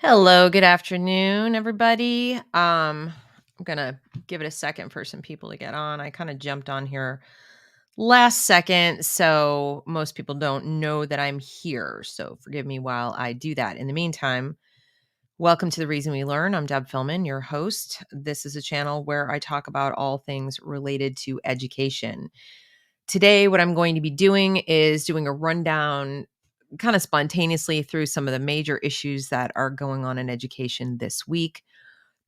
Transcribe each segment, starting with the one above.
Hello, good afternoon, everybody. I'm gonna give it a second for some people to get on. I kind of jumped on here last second, so most people don't know that I'm here. So forgive me while I do that. In the meantime, welcome to The Reason We Learn. I'm Deb Philman, your host. This is a channel where I talk about all things related to education. Today, what I'm going to be doing is doing a rundown kind of spontaneously through some of the major issues that are going on in education this week,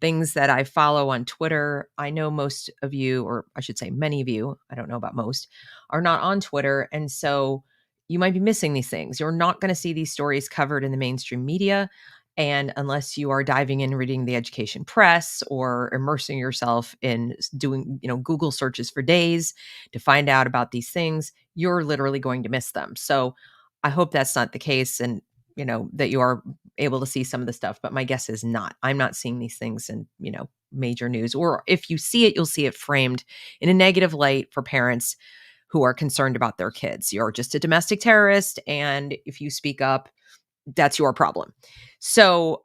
things that I follow on Twitter. I know most of you, or I should say many of you, I don't know about most, are not on Twitter. And so you might be missing these things. You're not going to see these stories covered in the mainstream media. And unless you are diving in, reading the education press or immersing yourself in doing, Google searches for days to find out about these things, you're literally going to miss them. So I hope that's not the case. And that you are able to see some of the stuff, but my guess is not. I'm not seeing these things in, major news, or if you see it, you'll see it framed in a negative light for parents who are concerned about their kids. You're just a domestic terrorist, and if you speak up, that's your problem. So,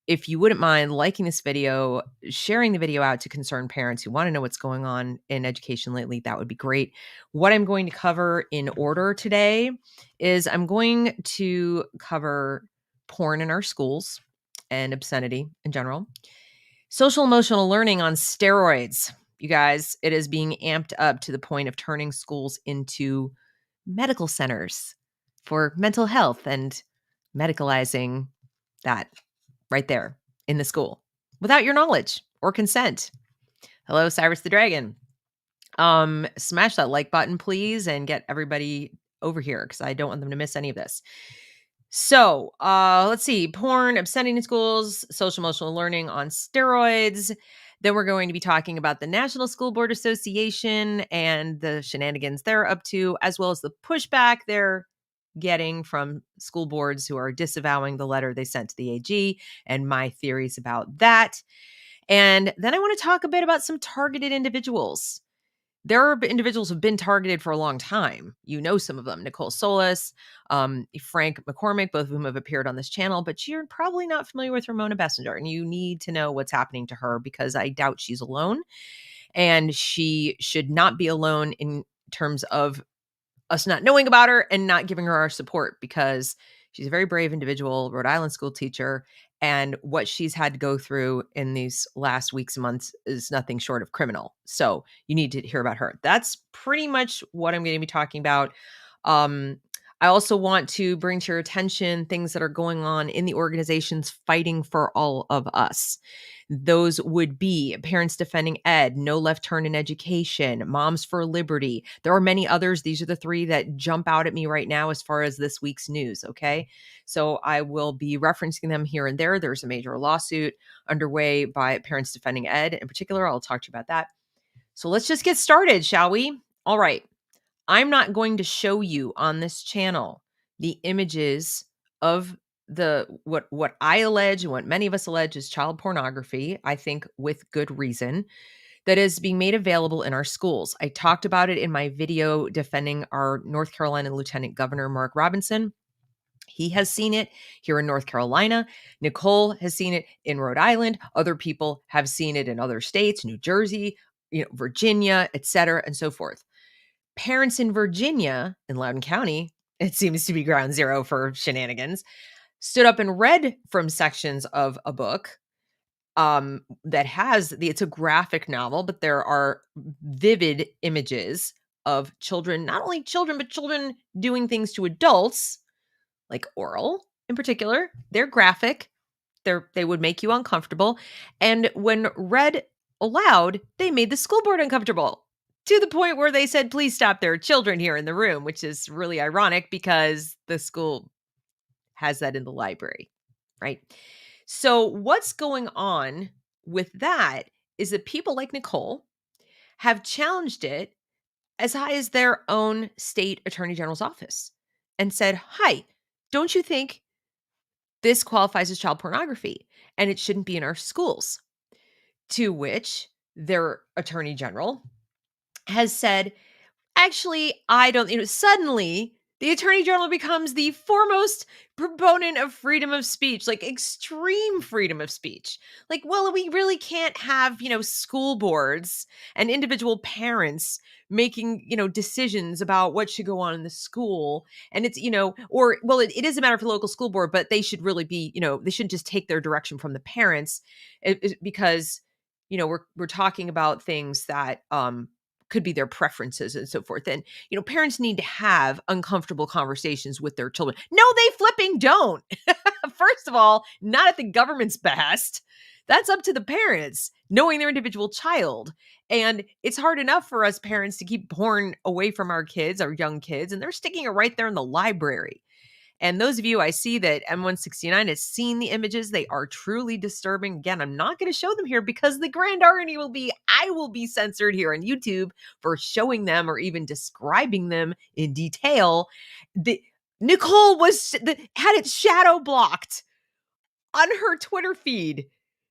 if you wouldn't mind liking this video, sharing the video out to concerned parents who want to know what's going on in education lately, that would be great. What I'm going to cover in order today is I'm going to cover porn in our schools and obscenity in general, social emotional learning on steroids. You guys, it is being amped up to the point of turning schools into medical centers for mental health and medicalizing that right there in the school without your knowledge or consent. Hello, Cyrus the Dragon. Smash that like button, please, and get everybody over here because I don't want them to miss any of this. So, let's see. Porn, obscenity in schools, social emotional learning on steroids. Then we're going to be talking about the National School Board Association and the shenanigans they're up to, as well as the pushback they're getting from school boards who are disavowing the letter they sent to the AG and my theories about that. And then I want to talk a bit about some targeted individuals. There are individuals who've been targeted for a long time. You know some of them, Nicole Solis, Frank McCormick, both of whom have appeared on this channel, but you're probably not familiar with Ramona Messenger, and you need to know what's happening to her because I doubt she's alone, and she should not be alone in terms of us not knowing about her and not giving her our support because she's a very brave individual, Rhode Island school teacher, and what she's had to go through in these last weeks and months is nothing short of criminal. So you need to hear about her. That's pretty much what I'm going to be talking about. I also want to bring to your attention things that are going on in the organizations fighting for all of us. Those would be Parents Defending Ed, No Left Turn in Education, Moms for Liberty. There are many others. These are the three that jump out at me right now as far as this week's news. Okay. So I will be referencing them here and there. There's a major lawsuit underway by Parents Defending Ed in particular. I'll talk to you about that. So let's just get started, shall we? All right. I'm not going to show you on this channel the images of the what I allege and what many of us allege is child pornography, I think with good reason, that is being made available in our schools. I talked about it in my video defending our North Carolina Lieutenant Governor Mark Robinson. He has seen it here in North Carolina. Nicole has seen it in Rhode Island. Other people have seen it in other states, New Jersey, Virginia, et cetera, and so forth. Parents in Virginia, in Loudoun County, it seems to be ground zero for shenanigans, stood up and read from sections of a book that has it's a graphic novel, but there are vivid images of children, not only children, but children doing things to adults, like oral in particular. They're graphic. They would make you uncomfortable. And when read aloud, they made the school board uncomfortable to the point where they said, please stop, there are children here in the room, which is really ironic because the school has that in the library, right? So what's going on with that is that people like Nicole have challenged it as high as their own state attorney general's office and said, hi, don't you think this qualifies as child pornography and it shouldn't be in our schools? To which their attorney general has said, actually, I don't, suddenly The attorney general becomes the foremost proponent of freedom of speech, like extreme freedom of speech. Like, well, we really can't have, school boards and individual parents making, decisions about what should go on in the school. And it's, or, well, it is a matter for the local school board, but they should really be, they shouldn't just take their direction from the parents because, we're talking about things that, could be their preferences and so forth. And, parents need to have uncomfortable conversations with their children. No, they flipping don't. First of all, not at the government's behest. That's up to the parents, knowing their individual child. And it's hard enough for us parents to keep porn away from our kids, our young kids, and they're sticking it right there in the library. And those of you I see that M169 has seen the images, they are truly disturbing. Again, I'm not going to show them here because the grand irony will be I will be censored here on YouTube for showing them or even describing them in detail. Nicole had it shadow blocked on her Twitter feed.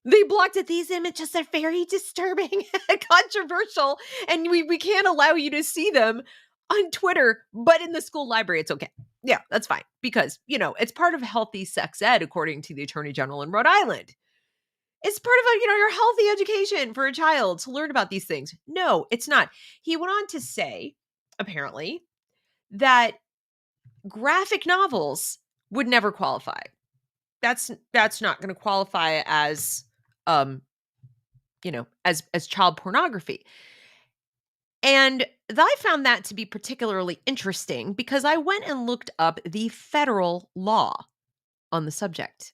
They blocked it. These images are very disturbing and controversial, and we can't allow you to see them on Twitter, but in the school library, it's okay. Yeah, that's fine because, it's part of healthy sex ed, according to the Attorney General in Rhode Island. It's part of, your healthy education for a child to learn about these things. No, it's not. He went on to say, apparently, that graphic novels would never qualify. That's not going to qualify as, as child pornography. And I found that to be particularly interesting because I went and looked up the federal law on the subject.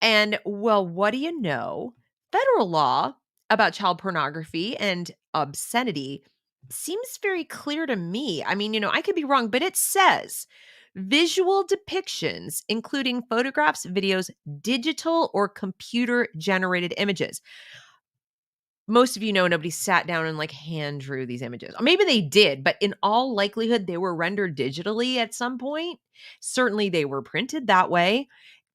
And well, what do you know? Federal law about child pornography and obscenity seems very clear to me. I mean, I could be wrong, but it says visual depictions, including photographs, videos, digital or computer generated images. Most of nobody sat down and hand drew these images. Or maybe they did, but in all likelihood, they were rendered digitally at some point. Certainly they were printed that way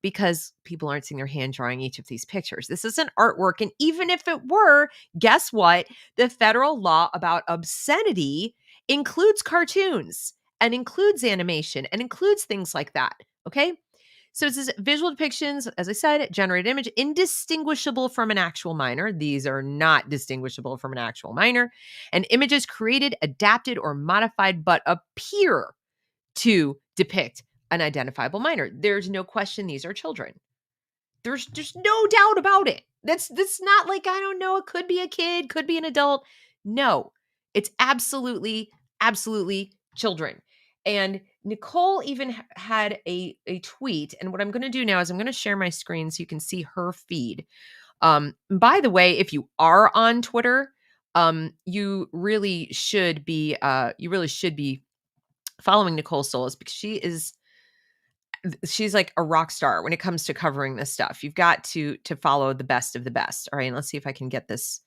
because people aren't seeing their hand drawing each of these pictures. This is an artwork. And even if it were, guess what? The federal law about obscenity includes cartoons and includes animation and includes things like that. Okay. So it says visual depictions, as I said, generated image, indistinguishable from an actual minor. These are not distinguishable from an actual minor. And images created, adapted, or modified, but appear to depict an identifiable minor. There's no question these are children. There's just no doubt about it. That's not like, I don't know, it could be a kid, could be an adult. No, it's absolutely, absolutely children. And Nicole even had a tweet. And what I'm going to do now is I'm going to share my screen so you can see her feed. By the way, if you are on Twitter, you really should be following Nicole Solis because she's like a rock star when it comes to covering this stuff. You've got to follow the best of the best. All right. And let's see if I can get this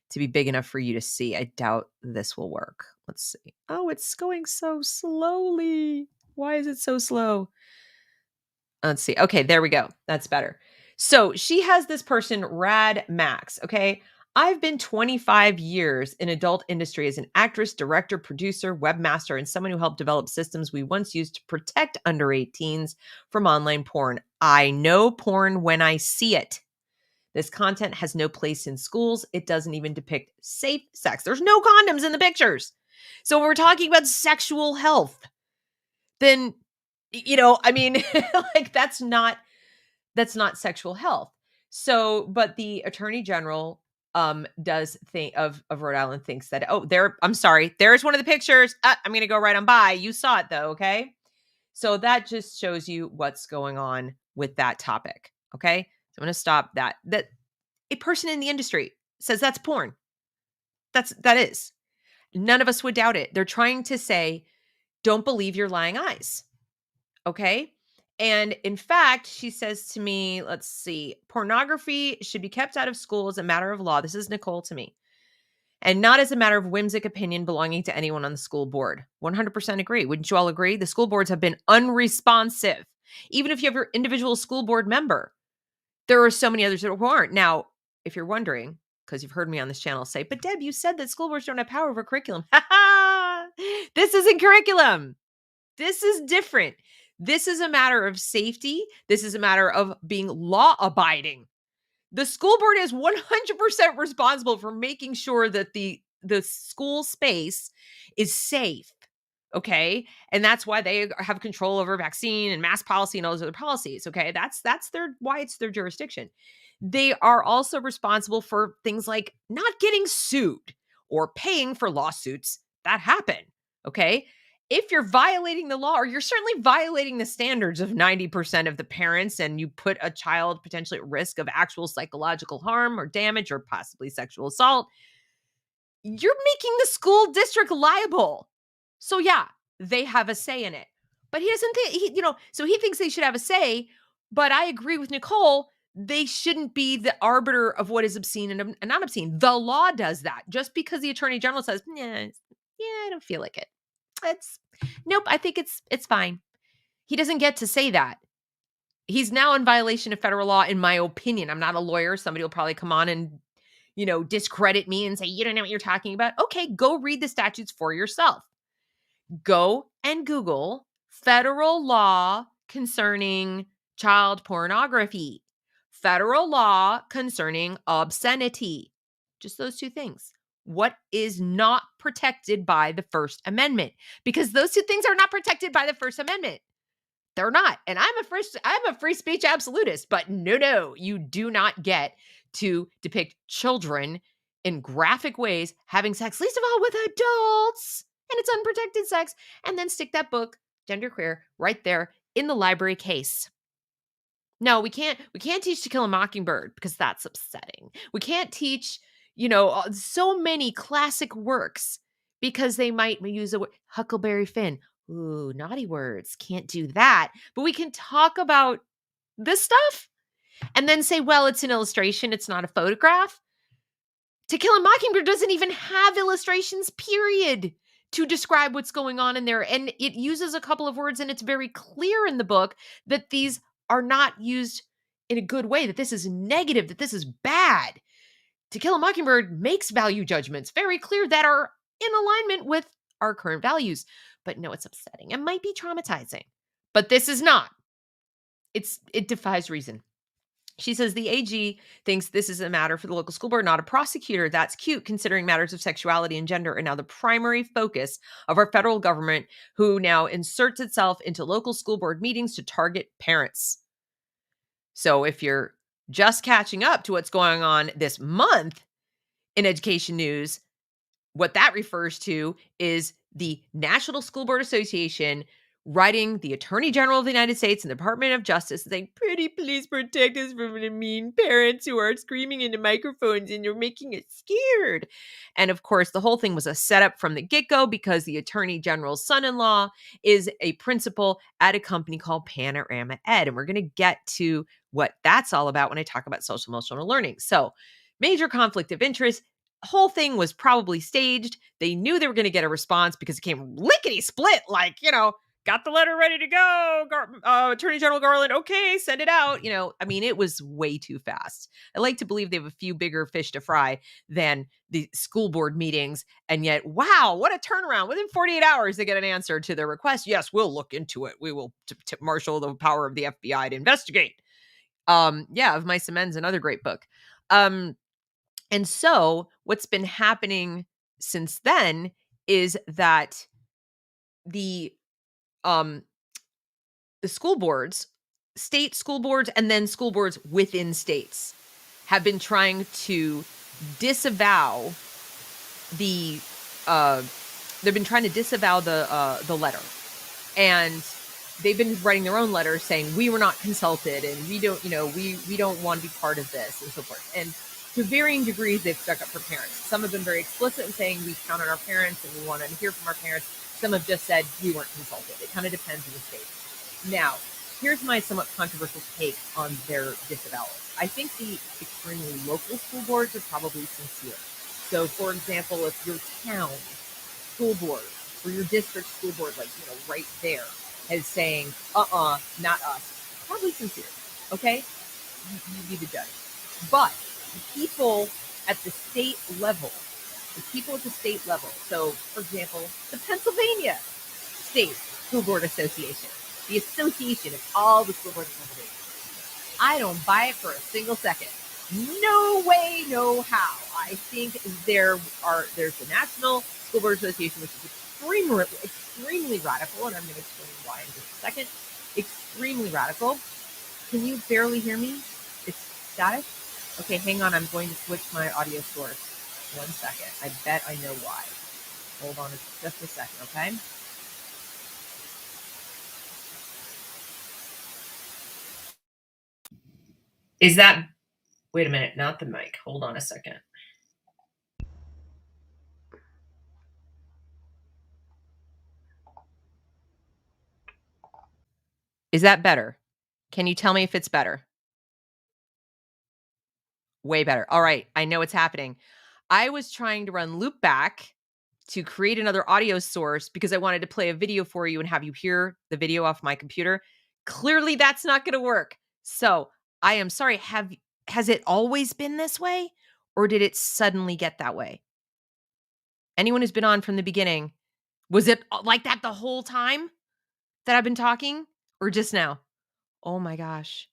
to be big enough for you to see. I doubt this will work. Let's see. Oh, it's going so slowly. Why is it so slow? Let's see. Okay, there we go. That's better. So she has this person, Rad Max. Okay. I've been 25 years in adult industry as an actress, director, producer, webmaster, and someone who helped develop systems we once used to protect under 18s from online porn. I know porn when I see it. This content has no place in schools. It doesn't even depict safe sex. There's no condoms in the pictures. So when we're talking about sexual health, then, that's not sexual health. So, but the Attorney General does think of Rhode Island thinks that, I'm sorry, there's one of the pictures. I'm going to go right on by. You saw it though. Okay. So that just shows you what's going on with that topic. Okay. So I'm going to stop that a person in the industry says that's porn. That is. None of us would doubt it. They're trying to say, don't believe your lying eyes. Okay. And in fact, she says to me, let's see, pornography should be kept out of school as a matter of law. This is Nicole to me. And not as a matter of whimsic opinion belonging to anyone on the school board. 100% agree. Wouldn't you all agree? The school boards have been unresponsive. Even if you have your individual school board member, there are so many others that aren't. Now, if you're wondering, because you've heard me on this channel say, but Deb, you said that school boards don't have power over curriculum. This isn't curriculum. This is different. This is a matter of safety. This is a matter of being law abiding. The school board is 100% responsible for making sure that the school space is safe. Okay? And that's why they have control over vaccine and mask policy and all those other policies. Okay? That's why it's their jurisdiction. They are also responsible for things like not getting sued or paying for lawsuits that happen. Okay? If you're violating the law, or you're certainly violating the standards of 90% of the parents, and you put a child potentially at risk of actual psychological harm or damage or possibly sexual assault, you're making the school district liable. So yeah, they have a say in it. But he doesn't think, so he thinks they should have a say. But I agree with Nicole. They shouldn't be the arbiter of what is obscene and not obscene. The law does that. Just because the attorney general says, yeah, I don't feel like it. Nope, I think it's fine. He doesn't get to say that. He's now in violation of federal law, in my opinion. I'm not a lawyer. Somebody will probably come on and, discredit me and say, you don't know what you're talking about. Okay, go read the statutes for yourself. Go and Google federal law concerning child pornography, federal law concerning obscenity. Just those two things. What is not protected by the First Amendment? Because those two things are not protected by the First Amendment. They're not. And I'm a free speech absolutist, but no, you do not get to depict children in graphic ways having sex, least of all with adults, and it's unprotected sex, and then stick that book, Genderqueer, right there in the library case. No, we can't teach To Kill a Mockingbird because that's upsetting. We can't teach, so many classic works because they might use a word, Huckleberry Finn. Ooh, naughty words. Can't do that. But we can talk about this stuff and then say, well, it's an illustration. It's not a photograph. To Kill a Mockingbird doesn't even have illustrations, period, to describe what's going on in there. And it uses a couple of words, and it's very clear in the book that these are not used in a good way, that this is negative, that this is bad. To Kill a Mockingbird makes value judgments very clear that are in alignment with our current values. But no, it's upsetting. It might be traumatizing. But this is not. It defies reason. She says the AG thinks this is a matter for the local school board, not a prosecutor. That's cute, considering matters of sexuality and gender are now the primary focus of our federal government, who now inserts itself into local school board meetings to target parents. So if you're just catching up to what's going on this month in education news, what that refers to is the National School Board Association writing the Attorney General of the United States and the Department of Justice saying, pretty please protect us from the mean parents who are screaming into microphones and you're making us scared. And of course, the whole thing was a setup from the get-go because the Attorney General's son-in-law is a principal at a company called Panorama Ed. And we're going to get to what that's all about when I talk about social emotional learning. So, major conflict of interest. Whole thing was probably staged. They knew they were going to get a response because it came lickety split, like, got the letter ready to go. Attorney General Garland, okay, send it out. It was way too fast. I like to believe they have a few bigger fish to fry than the school board meetings. And yet, wow, what a turnaround. Within 48 hours, they get an answer to their request. Yes, we'll look into it. We will marshal the power of the FBI to investigate. Of Mice and Men's, another great book. And so what's been happening since then is that the school boards, state school boards, and then school boards within states have been trying to disavow the letter. And they've been writing their own letters saying, we were not consulted and we don't want to be part of this and so forth. And to varying degrees, they've stuck up for parents. Some have been very explicit in saying we count on our parents and we want to hear from our parents. Some have just said we weren't consulted. It kind of depends on the state. Now, here's my somewhat controversial take on their disavowal. I think the extremely local school boards are probably sincere. So, for example, if your town school board or your district school board, right there, is saying, not us, probably sincere, okay? You be the judge. But the people at the state level, so, for example, the Pennsylvania state School Board Association, the association of all the school boards in Pennsylvania. I don't buy it for a single second. No way, no how. I think there's the National School Board Association, which is extremely radical, and I'm going to explain why in just a second. Extremely radical. Can you barely hear me? It's static? Okay, hang on. I'm going to switch my audio source. 1 second. I bet I know why. Hold on just a second, okay? Is that... Wait a minute, not the mic. Hold on a second. Is that better? Can you tell me if it's better? Way better. All right, I know what's happening. I was trying to run loopback to create another audio source because I wanted to play a video for you and have you hear the video off my computer. Clearly, that's not going to work. So I am sorry. Has it always been this way, or did it suddenly get that way? Anyone who's been on from the beginning, was it like that the whole time that I've been talking, or just now? Oh my gosh.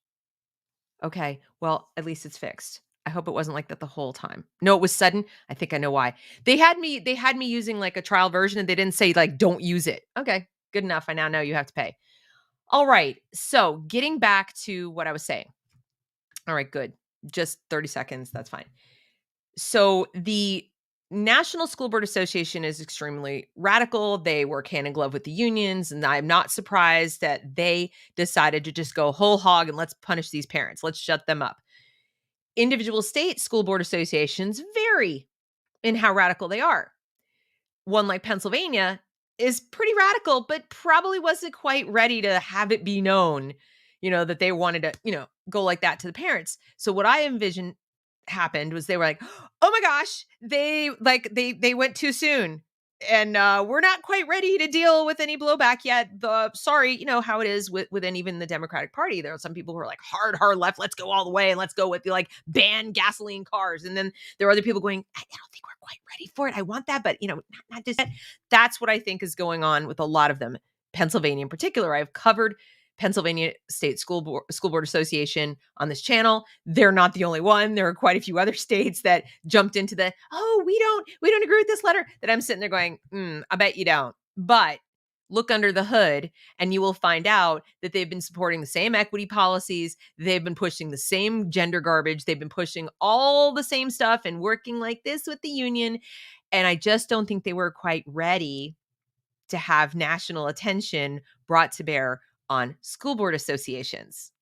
Okay, well, at least it's fixed. I hope it wasn't like that the whole time. No, it was sudden. I think I know why. They had me using like a trial version and they didn't say like don't use it. Okay, good enough. I now know you have to pay. All right. So, getting back to what I was saying. All right, good. Just 30 seconds, that's fine. So, the National School Board Association is extremely radical. They work hand in glove with the unions, and I'm not surprised that they decided to just go whole hog and let's punish these parents. Let's shut them up. Individual state school board associations vary in how radical they are. One like Pennsylvania is pretty radical, but probably wasn't quite ready to have it be known, that they wanted to, go like that to the parents. So what I envisioned happened was they were like, oh my gosh, they went too soon. And we're not quite ready to deal with any blowback yet. Sorry, you know how it is within even the Democratic Party. There are some people who are like hard left. Let's go all the way and let's go with ban gasoline cars. And then there are other people going, I don't think we're quite ready for it. I want that, but not just that. That's what I think is going on with a lot of them. Pennsylvania in particular. I've covered Pennsylvania State School Board Association on this channel. They're not the only one. There are quite a few other states that jumped into we don't agree with this letter, that I'm sitting there going, I bet you don't. But look under the hood and you will find out that they've been supporting the same equity policies. They've been pushing the same gender garbage. They've been pushing all the same stuff and working like this with the union. And I just don't think they were quite ready to have national attention brought to bear on school board associations.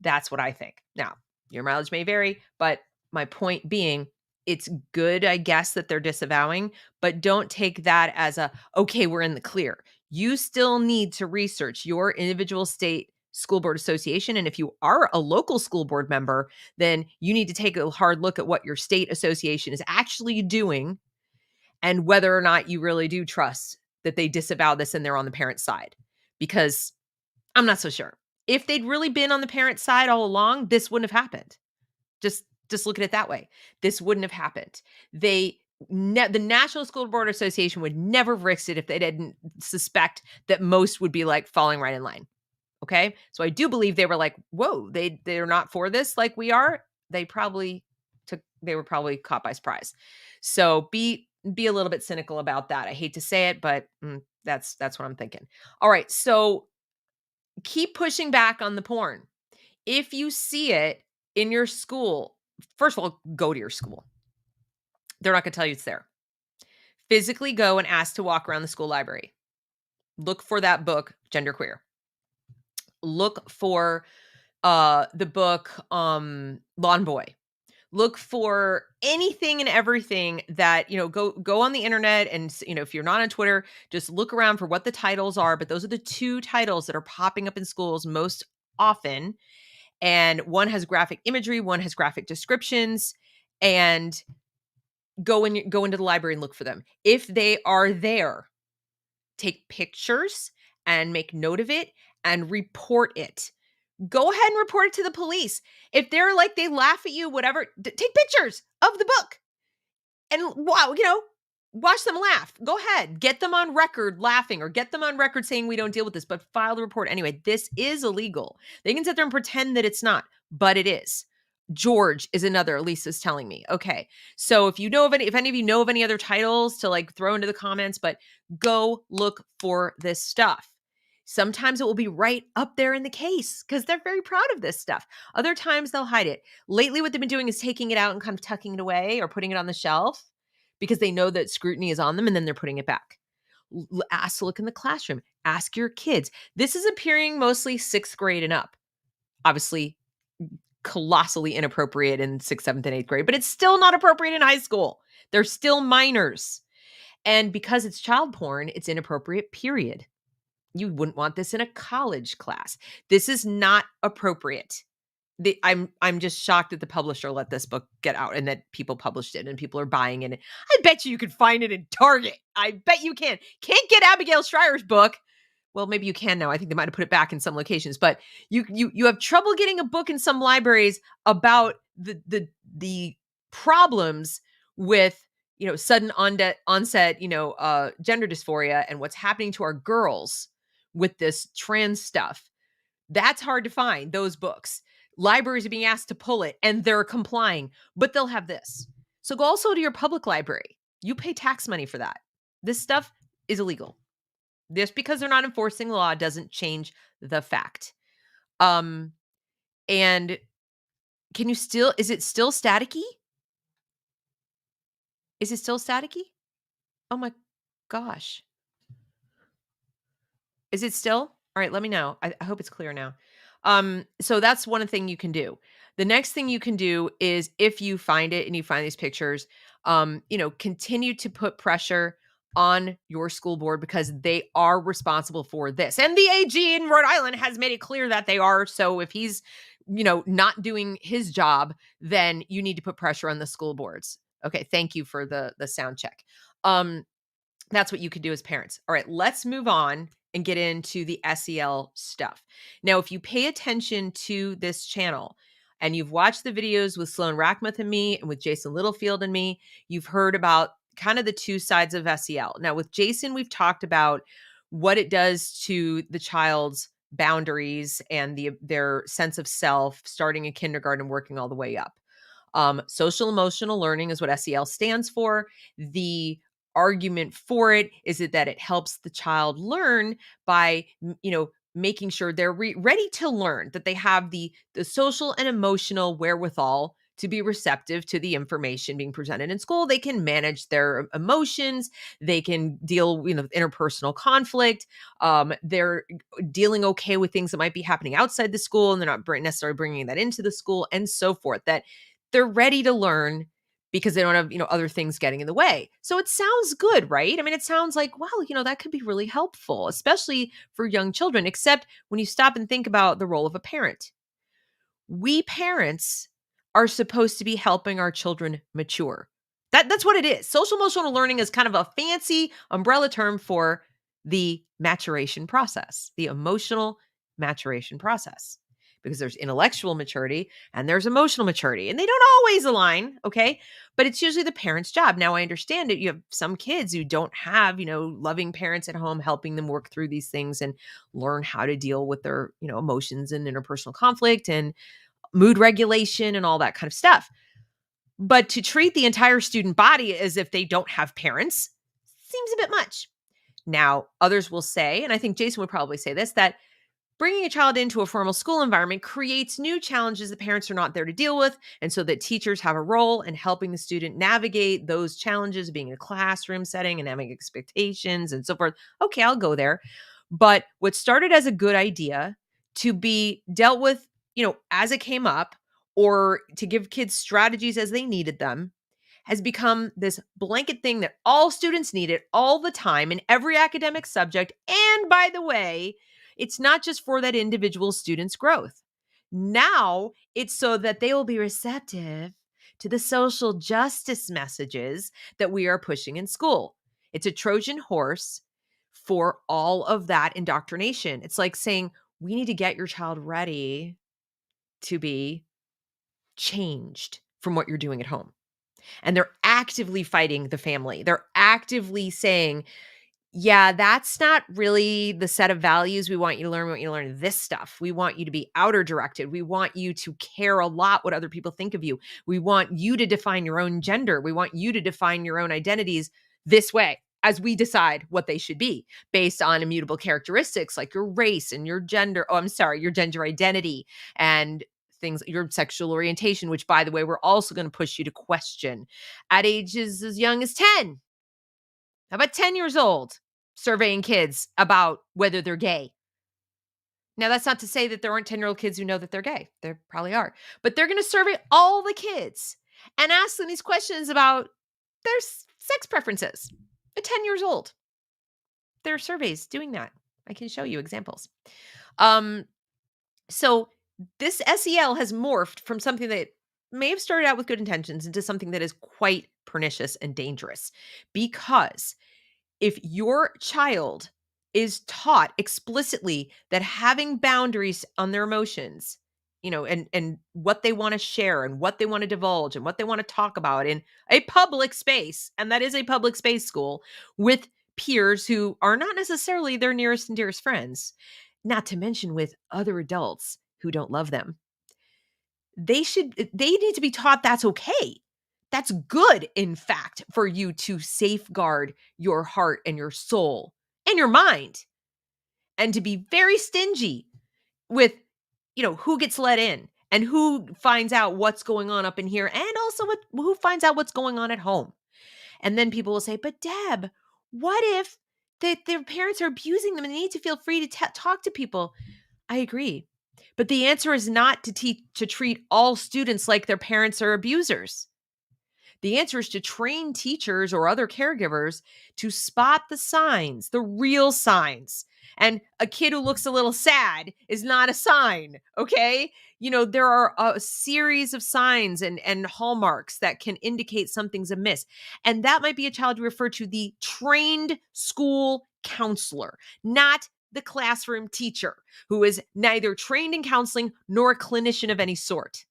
That's what I think. Now, your mileage may vary, but my point being, it's good, I guess, that they're disavowing, but don't take that as okay, we're in the clear. You still need to research your individual state school board association. And if you are a local school board member, then you need to take a hard look at what your state association is actually doing and whether or not you really do trust that they disavow this and they're on the parent side. Because I'm not so sure. If they'd really been on the parent side all along, this wouldn't have happened. Just look at it that way. This wouldn't have happened. The National School Board Association would never have risked it if they didn't suspect that most would be falling right in line. Okay? So I do believe they were like, whoa, they're not for this like we are. They were probably caught by surprise. So be a little bit cynical about that. I hate to say it, but that's what I'm thinking. All right. So keep pushing back on the porn. If you see it in your school, first of all, go to your school. They're not going to tell you it's there. Physically go and ask to walk around the school library. Look for that book, Genderqueer. Look for the book Lawn Boy. Look for anything and everything that, go on the internet and, if you're not on Twitter, just look around for what the titles are. But those are the two titles that are popping up in schools most often. And one has graphic imagery, one has graphic descriptions, and go into the library and look for them. If they are there, take pictures and make note of it and report it. Go ahead and report it to the police. If they're they laugh at you, whatever, take pictures of the book. And wow, Watch them laugh. Go ahead. Get them on record laughing or get them on record saying we don't deal with this, but file the report anyway. This is illegal. They can sit there and pretend that it's not, but it is. George is another, Lisa's telling me. Okay. So if any of you know of any other titles to like throw into the comments, but go look for this stuff. Sometimes it will be right up there in the case because they're very proud of this stuff. Other times they'll hide it. Lately, what they've been doing is taking it out and kind of tucking it away or putting it on the shelf because they know that scrutiny is on them and then they're putting it back. Ask to look in the classroom. Ask your kids. This is appearing mostly 6th grade and up. Obviously, colossally inappropriate in 6th, 7th, and 8th grade, but it's still not appropriate in high school. They're still minors. And because it's child porn, it's inappropriate, period. You wouldn't want this in a college class. This is not appropriate. I'm just shocked that the publisher let this book get out and that people published it and people are buying it. I bet you could find it in Target. I bet you can. Can't get Abigail Schreier's book. Well, maybe you can now. I think they might have put it back in some locations, but you have trouble getting a book in some libraries about the problems with sudden onset gender dysphoria and what's happening to our girls with this trans stuff. That's hard to find, those books. Libraries are being asked to pull it and they're complying, but they'll have this. So go also to your public library. You pay tax money for that. This stuff is illegal. Just because they're not enforcing the law doesn't change the fact. And is it still staticky? Is it still staticky? Oh my gosh. Is it still? All right, let me know. I hope it's clear now. So that's one thing you can do. The next thing you can do is if you find it and you find these pictures, continue to put pressure on your school board because they are responsible for this. And the AG in Rhode Island has made it clear that they are. So if he's, not doing his job, then you need to put pressure on the school boards. Okay, thank you for the sound check. That's what you could do as parents. All right, let's move on and get into the SEL stuff. Now, if you pay attention to this channel and you've watched the videos with Sloan Rackmuth and me and with Jason Littlefield and me, you've heard about kind of the two sides of SEL. Now, with Jason, we've talked about what it does to the child's boundaries and their sense of self, starting in kindergarten, working all the way up. Social emotional learning is what SEL stands for. The argument for it is that it helps the child learn by making sure they're ready to learn, that they have the social and emotional wherewithal to be receptive to the information being presented in school. They can manage their emotions. They can deal with interpersonal conflict. They're dealing okay with things that might be happening outside the school, and they're not necessarily bringing that into the school, and so forth. That they're ready to learn because they don't have, other things getting in the way. So it sounds good, right? I mean, it sounds like, wow, that could be really helpful, especially for young children, except when you stop and think about the role of a parent. We parents are supposed to be helping our children mature. That's what it is. Social emotional learning is kind of a fancy umbrella term for the maturation process, the emotional maturation process. Because there's intellectual maturity and there's emotional maturity, and they don't always align, okay? But it's usually the parent's job. Now, I understand it. You have some kids who don't have, loving parents at home helping them work through these things and learn how to deal with their, emotions and interpersonal conflict and mood regulation and all that kind of stuff. But to treat the entire student body as if they don't have parents seems a bit much. Now, others will say, and I think Jason would probably say this, that bringing a child into a formal school environment creates new challenges that parents are not there to deal with, and so that teachers have a role in helping the student navigate those challenges, being in a classroom setting and having expectations and so forth. Okay, I'll go there. But what started as a good idea to be dealt with, as it came up, or to give kids strategies as they needed them, has become this blanket thing that all students need it all the time in every academic subject. And by the way, it's not just for that individual student's growth. Now it's so that they will be receptive to the social justice messages that we are pushing in school. It's a Trojan horse for all of that indoctrination. It's like saying, we need to get your child ready to be changed from what you're doing at home. And they're actively fighting the family. They're actively saying, yeah, that's not really the set of values we want you to learn. We want you to learn this stuff. We want you to be outer directed. We want you to care a lot what other people think of you. We want you to define your own gender. We want you to define your own identities this way as we decide what they should be based on immutable characteristics like your race and your gender. Oh, I'm sorry, your gender identity and things, your sexual orientation, which by the way, we're also going to push you to question at ages as young as 10. How about 10 years old surveying kids about whether they're gay? Now, that's not to say that there aren't 10-year-old kids who know that they're gay. There probably are. But they're going to survey all the kids and ask them these questions about their sex preferences at 10 years old. There are surveys doing that. I can show you examples. So this SEL has morphed from something that may have started out with good intentions into something that is quite pernicious and dangerous because if your child is taught explicitly that having boundaries on their emotions, and what they want to share and what they want to divulge and what they want to talk about in a public space, and that is a public space school with peers who are not necessarily their nearest and dearest friends, not to mention with other adults who don't love them. They need to be taught that's okay. That's good, in fact, for you to safeguard your heart and your soul and your mind and to be very stingy with, who gets let in and who finds out what's going on up in here and also who finds out what's going on at home. And then people will say, but Deb, what if their parents are abusing them and they need to feel free to talk to people? I agree. But the answer is not to treat all students like their parents are abusers. The answer is to train teachers or other caregivers to spot the signs, the real signs. And a kid who looks a little sad is not a sign, okay? There are a series of signs and hallmarks that can indicate something's amiss. And that might be a child you refer to the trained school counselor, not the classroom teacher, who is neither trained in counseling nor a clinician of any sort.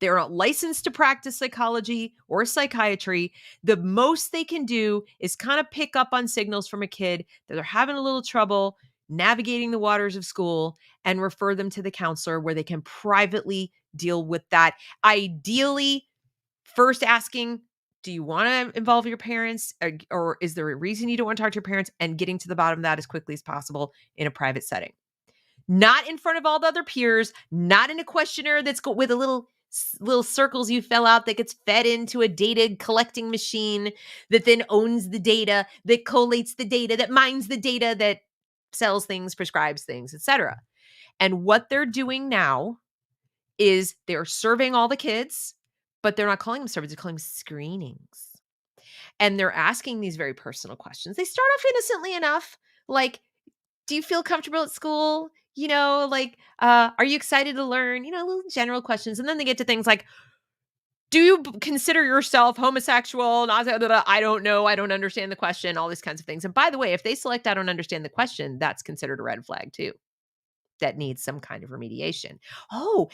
They're not licensed to practice psychology or psychiatry. The most they can do is kind of pick up on signals from a kid that they're having a little trouble navigating the waters of school and refer them to the counselor where they can privately deal with that. Ideally, first asking, do you want to involve your parents or is there a reason you don't want to talk to your parents, and getting to the bottom of that as quickly as possible in a private setting. Not in front of all the other peers, not in a questionnaire that's with a little circles you fill out that gets fed into a data collecting machine that then owns the data, that collates the data, that mines the data, that sells things, prescribes things, etc. And what they're doing now is they're surveying all the kids, but they're not calling them surveys, they're calling them screenings. And they're asking these very personal questions. They start off innocently enough, like, do you feel comfortable at school? Are you excited to learn? Little general questions. And then they get to things like, do you consider yourself homosexual? I don't know. I don't understand the question, all these kinds of things. And by the way, if they select I don't understand the question, that's considered a red flag too. That needs some kind of remediation. Oh,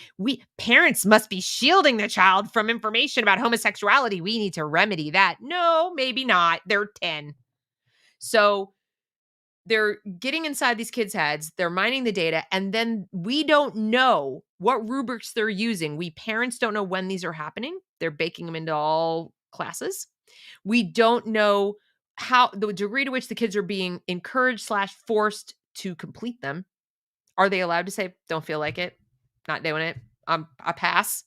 parents must be shielding their child from information about homosexuality. We need to remedy that. No, maybe not. They're 10. So they're getting inside these kids' heads, they're mining the data, and then we don't know what rubrics they're using. We parents don't know when these are happening. They're baking them into all classes. We don't know the degree to which the kids are being encouraged/forced to complete them. Are they allowed to say, don't feel like it, not doing it, I pass?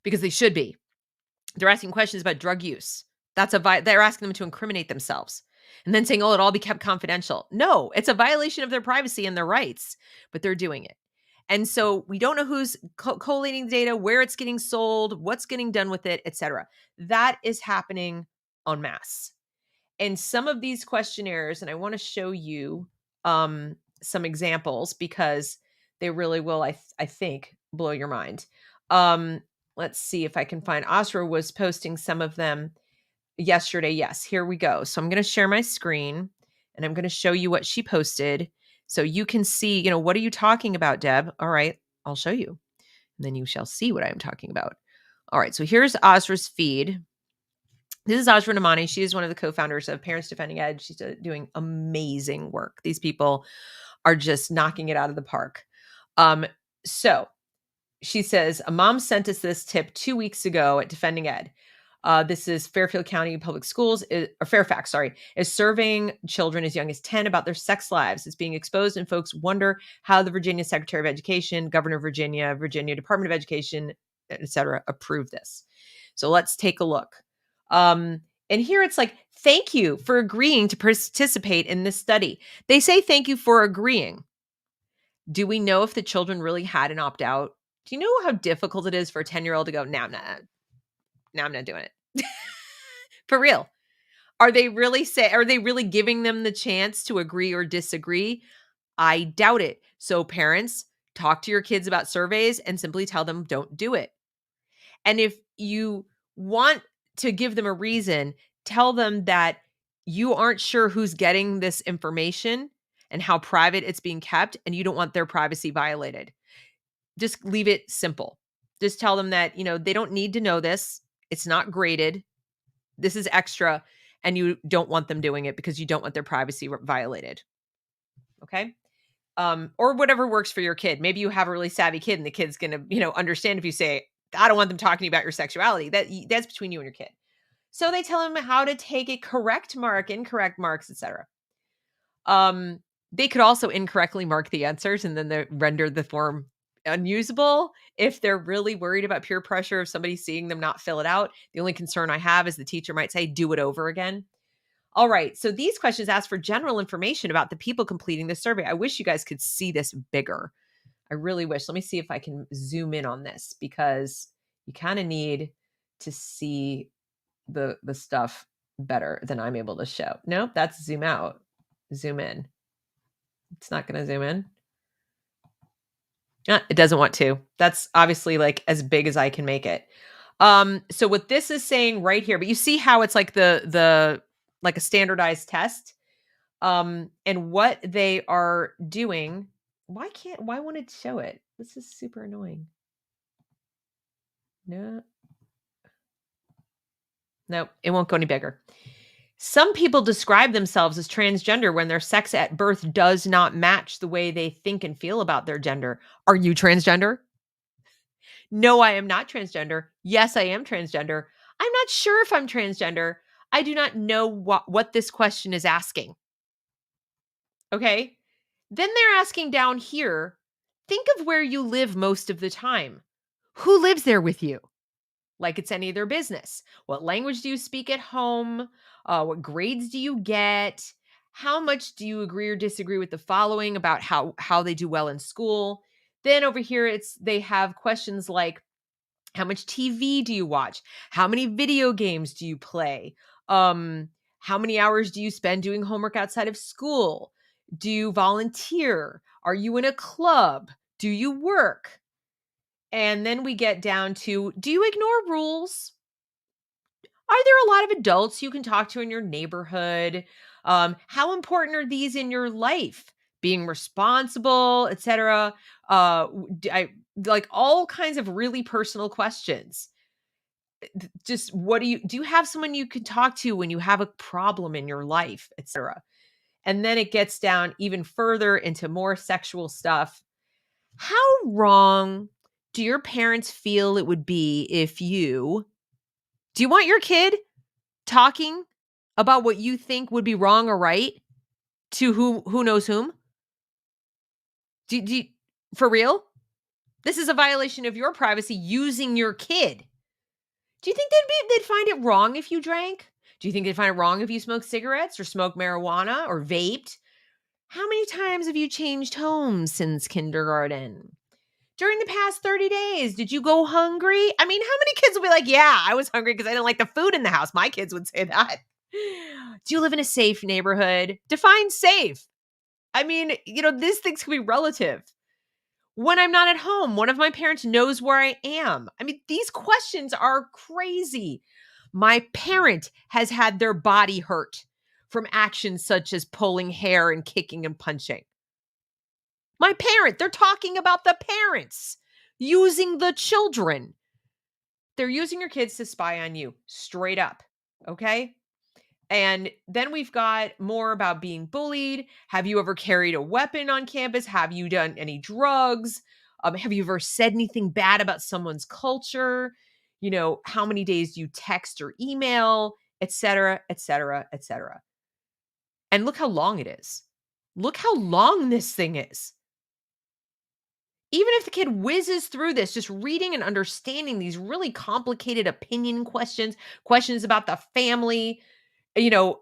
Because they should be. They're asking questions about drug use. They're asking them to incriminate themselves. And then saying, oh, it'll all be kept confidential. No, it's a violation of their privacy and their rights, but they're doing it. And so we don't know who's collating the data, where it's getting sold, what's getting done with it, etc. That is happening en masse. And some of these questionnaires, and I want to show you some examples because they really will, I think, blow your mind. Let's see if I can find. Asra was posting some of them yesterday. Yes, here we go. So I'm going to share my screen and I'm going to show you what she posted so you can see, what are you talking about, Deb? All right, I'll show you. And then you shall see what I'm talking about. All right, so here's Asra's feed. This is Ajra Namani. She is one of the co-founders of Parents Defending Ed. She's doing amazing work. These people are just knocking it out of the park. So she says, a mom sent us this tip 2 weeks ago at Defending Ed. This is Fairfield County Public Schools, or Fairfax, sorry, is serving children as young as 10 about their sex lives. It's being exposed, and folks wonder how the Virginia Secretary of Education, Governor of Virginia, Virginia Department of Education, et cetera, approved this. So let's take a look. And here it's like, thank you for agreeing to participate in this study. They say thank you for agreeing. Do we know if the children really had an opt-out? Do you know how difficult it is for a 10-year-old to go, no, I'm not doing it. For real. Are they really giving them the chance to agree or disagree? I doubt it. So parents, talk to your kids about surveys and simply tell them don't do it. And if you want to give them a reason, tell them that you aren't sure who's getting this information and how private it's being kept, and you don't want their privacy violated. Just leave it simple. Just tell them that, they don't need to know this. It's not graded. This is extra, and you don't want them doing it because you don't want their privacy violated. Okay? Or whatever works for your kid. Maybe you have a really savvy kid and the kid's going to, understand if you say, I don't want them talking about your sexuality. That's between you and your kid. So they tell them how to take a correct mark, incorrect marks, etc. They could also incorrectly mark the answers and then they render the form unusable if they're really worried about peer pressure of somebody seeing them not fill it out. The only concern I have is the teacher might say, do it over again. All right. So these questions ask for general information about the people completing the survey. I wish you guys could see this bigger. I really wish. Let me see if I can zoom in on this because you kind of need to see the stuff better than I'm able to show. Nope, that's zoom out. Zoom in. It's not going to zoom in. It doesn't want to. That's obviously like as big as I can make it. So what this is saying right here, but you see how it's like the like a standardized test. And what they are doing, why won't it show it? This is super annoying. No, it won't go any bigger. Some people describe themselves as transgender when their sex at birth does not match the way they think and feel about their gender. Are you transgender? No, I am not transgender. Yes, I am transgender. I'm not sure if I'm transgender. I do not know what this question is asking. Okay. Then they're asking down here, think of where you live most of the time. Who lives there with you? Like it's any of their business. What language do you speak at home? What grades do you get? How much do you agree or disagree with the following about how they do well in school? Then over here, they have questions like, how much TV do you watch? How many video games do you play? How many hours do you spend doing homework outside of school? Do you volunteer? Are you in a club? Do you work? And then we get down to, do you ignore rules? Are there a lot of adults you can talk to in your neighborhood? How important are these in your life? Being responsible, etc. I like all kinds of really personal questions. Just what do you have someone you can talk to when you have a problem in your life, etc. And then it gets down even further into more sexual stuff. How wrong do your parents feel it would be if do you want your kid talking about what you think would be wrong or right to who knows whom? Do you, for real? This is a violation of your privacy using your kid. Do you think they'd find it wrong if you drank? Do you think they'd find it wrong if you smoked cigarettes or smoked marijuana or vaped? How many times have you changed homes since kindergarten? During the past 30 days, did you go hungry? I mean, how many kids will be like, yeah, I was hungry because I didn't like the food in the house? My kids would say that. Do you live in a safe neighborhood? Define safe. I mean, these things can be relative. When I'm not at home, one of my parents knows where I am. I mean, these questions are crazy. My parent has had their body hurt from actions such as pulling hair and kicking and punching. My parent, they're talking about the parents using the children. They're using your kids to spy on you, straight up. Okay. And then we've got more about being bullied. Have you ever carried a weapon on campus? Have you done any drugs? Have you ever said anything bad about someone's culture? How many days you text or email, et cetera, et cetera, et cetera. And look how long it is. Look how long this thing is. Even if the kid whizzes through this, just reading and understanding these really complicated opinion questions, questions about the family, you know,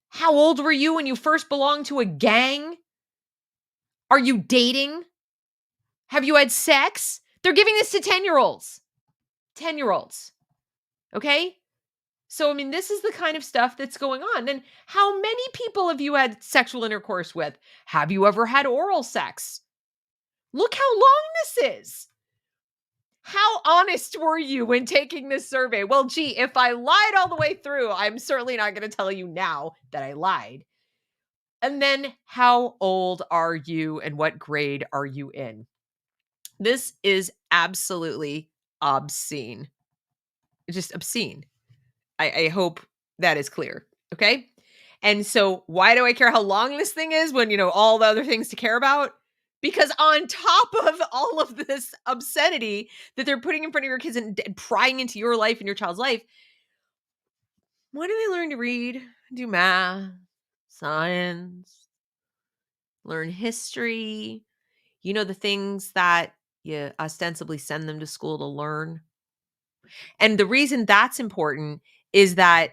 how old were you when you first belonged to a gang? Are you dating? Have you had sex? They're giving this to 10-year-olds. 10-year-olds. Okay? So, I mean, this is the kind of stuff that's going on. And how many people have you had sexual intercourse with? Have you ever had oral sex? Look how long this is. How honest were you when taking this survey? Well, gee, if I lied all the way through, I'm certainly not going to tell you now that I lied. And then how old are you and what grade are you in? This is absolutely obscene. It's just obscene. I hope that is clear. Okay. And so why do I care how long this thing is when, all the other things to care about? Because on top of all of this obscenity that they're putting in front of your kids and prying into your life and your child's life, when do they learn to read, do math, science, learn history? The things that you ostensibly send them to school to learn. And the reason that's important is that,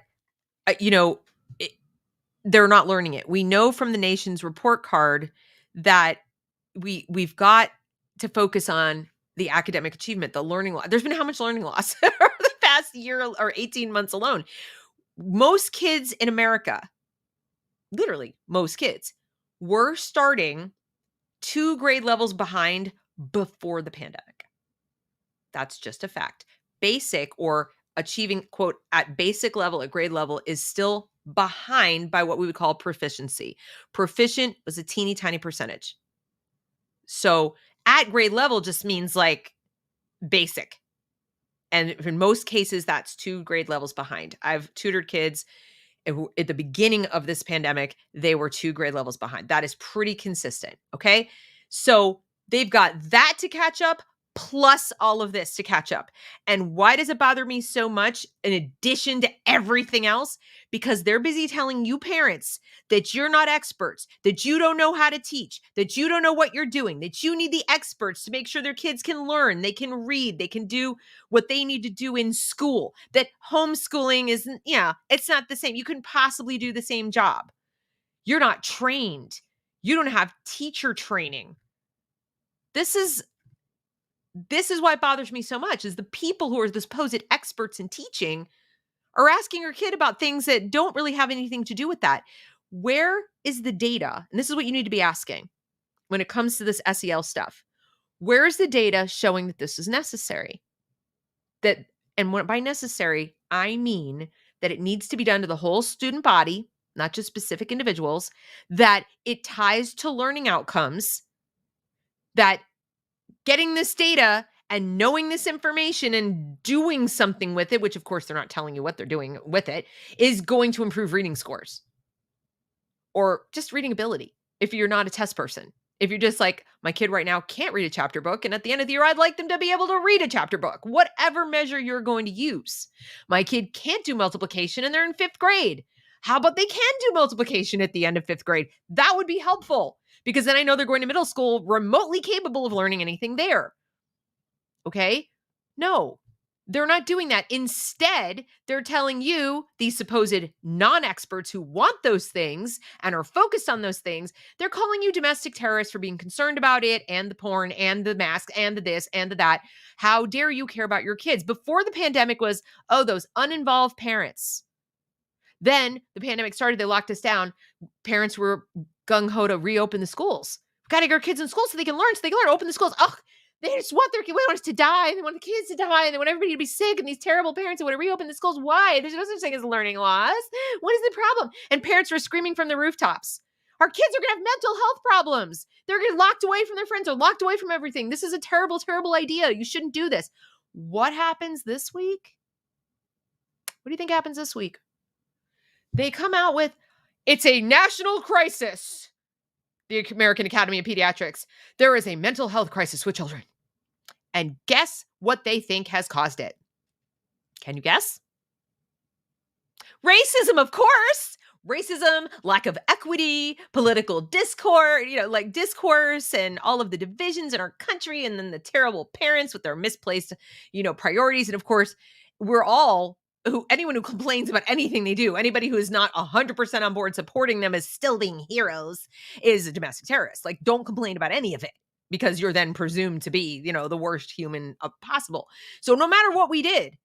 it, they're not learning it. We know from the nation's report card that we've got to focus on the academic achievement, the learning loss. There's been how much learning loss over the past year or 18 months alone? Most kids in America, literally most kids, were starting 2 grade levels behind before the pandemic. That's just a fact. Basic or achieving, quote, at basic level, at grade level, is still behind by what we would call proficiency. Proficient was a teeny tiny percentage. So at grade level just means like basic. And in most cases, that's 2 grade levels behind. I've tutored kids at the beginning of this pandemic, they were 2 grade levels behind. That is pretty consistent. Okay. So they've got that to catch up, plus all of this to catch up. And why does it bother me so much in addition to everything else? Because they're busy telling you parents that you're not experts, that you don't know how to teach, that you don't know what you're doing, that you need the experts to make sure their kids can learn, they can read, they can do what they need to do in school, that homeschooling isn't, it's not the same. You couldn't possibly do the same job. You're not trained. You don't have teacher training. This is why it bothers me so much, is the people who are the supposed experts in teaching are asking your kid about things that don't really have anything to do with that. Where is the data? And this is what you need to be asking when it comes to this SEL stuff. Where is the data showing that this is necessary? And by necessary, I mean that it needs to be done to the whole student body, not just specific individuals, that it ties to learning outcomes, that getting this data and knowing this information and doing something with it, which of course they're not telling you what they're doing with it, is going to improve reading scores or just reading ability. If you're not a test person, if you're just like, my kid right now can't read a chapter book, and at the end of the year, I'd like them to be able to read a chapter book, whatever measure you're going to use. My kid can't do multiplication and they're in 5th grade. How about they can do multiplication at the end of 5th grade? That would be helpful, because then I know they're going to middle school remotely capable of learning anything there. Okay? No, they're not doing that. Instead, they're telling you, these supposed non-experts who want those things and are focused on those things, they're calling you domestic terrorists for being concerned about it, and the porn and the masks and the this and the that. How dare you care about your kids? Before the pandemic was, oh, those uninvolved parents. Then the pandemic started, they locked us down. Parents were gung-ho to reopen the schools. We've got to get our kids in school so they can learn, open the schools. Oh, they just want they want us to die. They want the kids to die. And they want everybody to be sick. And these terrible parents who want to reopen the schools. Why? There's no such thing as learning loss. What is the problem? And parents were screaming from the rooftops. Our kids are going to have mental health problems. They're going to get locked away from their friends or locked away from everything. This is a terrible, terrible idea. You shouldn't do this. What happens this week? What do you think happens this week? They come out with, it's a national crisis. The American Academy of Pediatrics. There is a mental health crisis with children. And guess what they think has caused it? Can you guess? Racism, of course. Racism, lack of equity, political discord, like discourse and all of the divisions in our country, and then the terrible parents with their misplaced, priorities. And of course, anyone who complains about anything they do, anybody who is not 100% on board supporting them as still being heroes is a domestic terrorist. Like, don't complain about any of it, because you're then presumed to be, the worst human possible. So no matter what we did,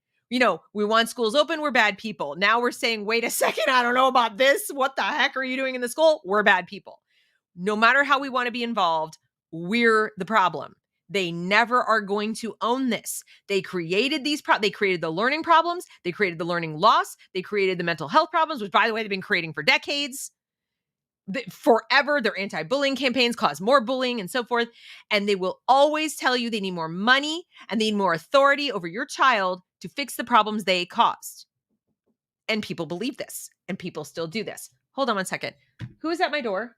we want schools open, we're bad people. Now we're saying, wait a second, I don't know about this. What the heck are you doing in the school? We're bad people. No matter how we want to be involved, we're the problem. They never are going to own this. They created they created the learning problems. They created the learning loss. They created the mental health problems, which, by the way, they've been creating for decades. Forever. Their anti-bullying campaigns cause more bullying and so forth. And they will always tell you they need more money and they need more authority over your child to fix the problems they caused. And people believe this, and people still do this. Hold on one second. Who is at my door?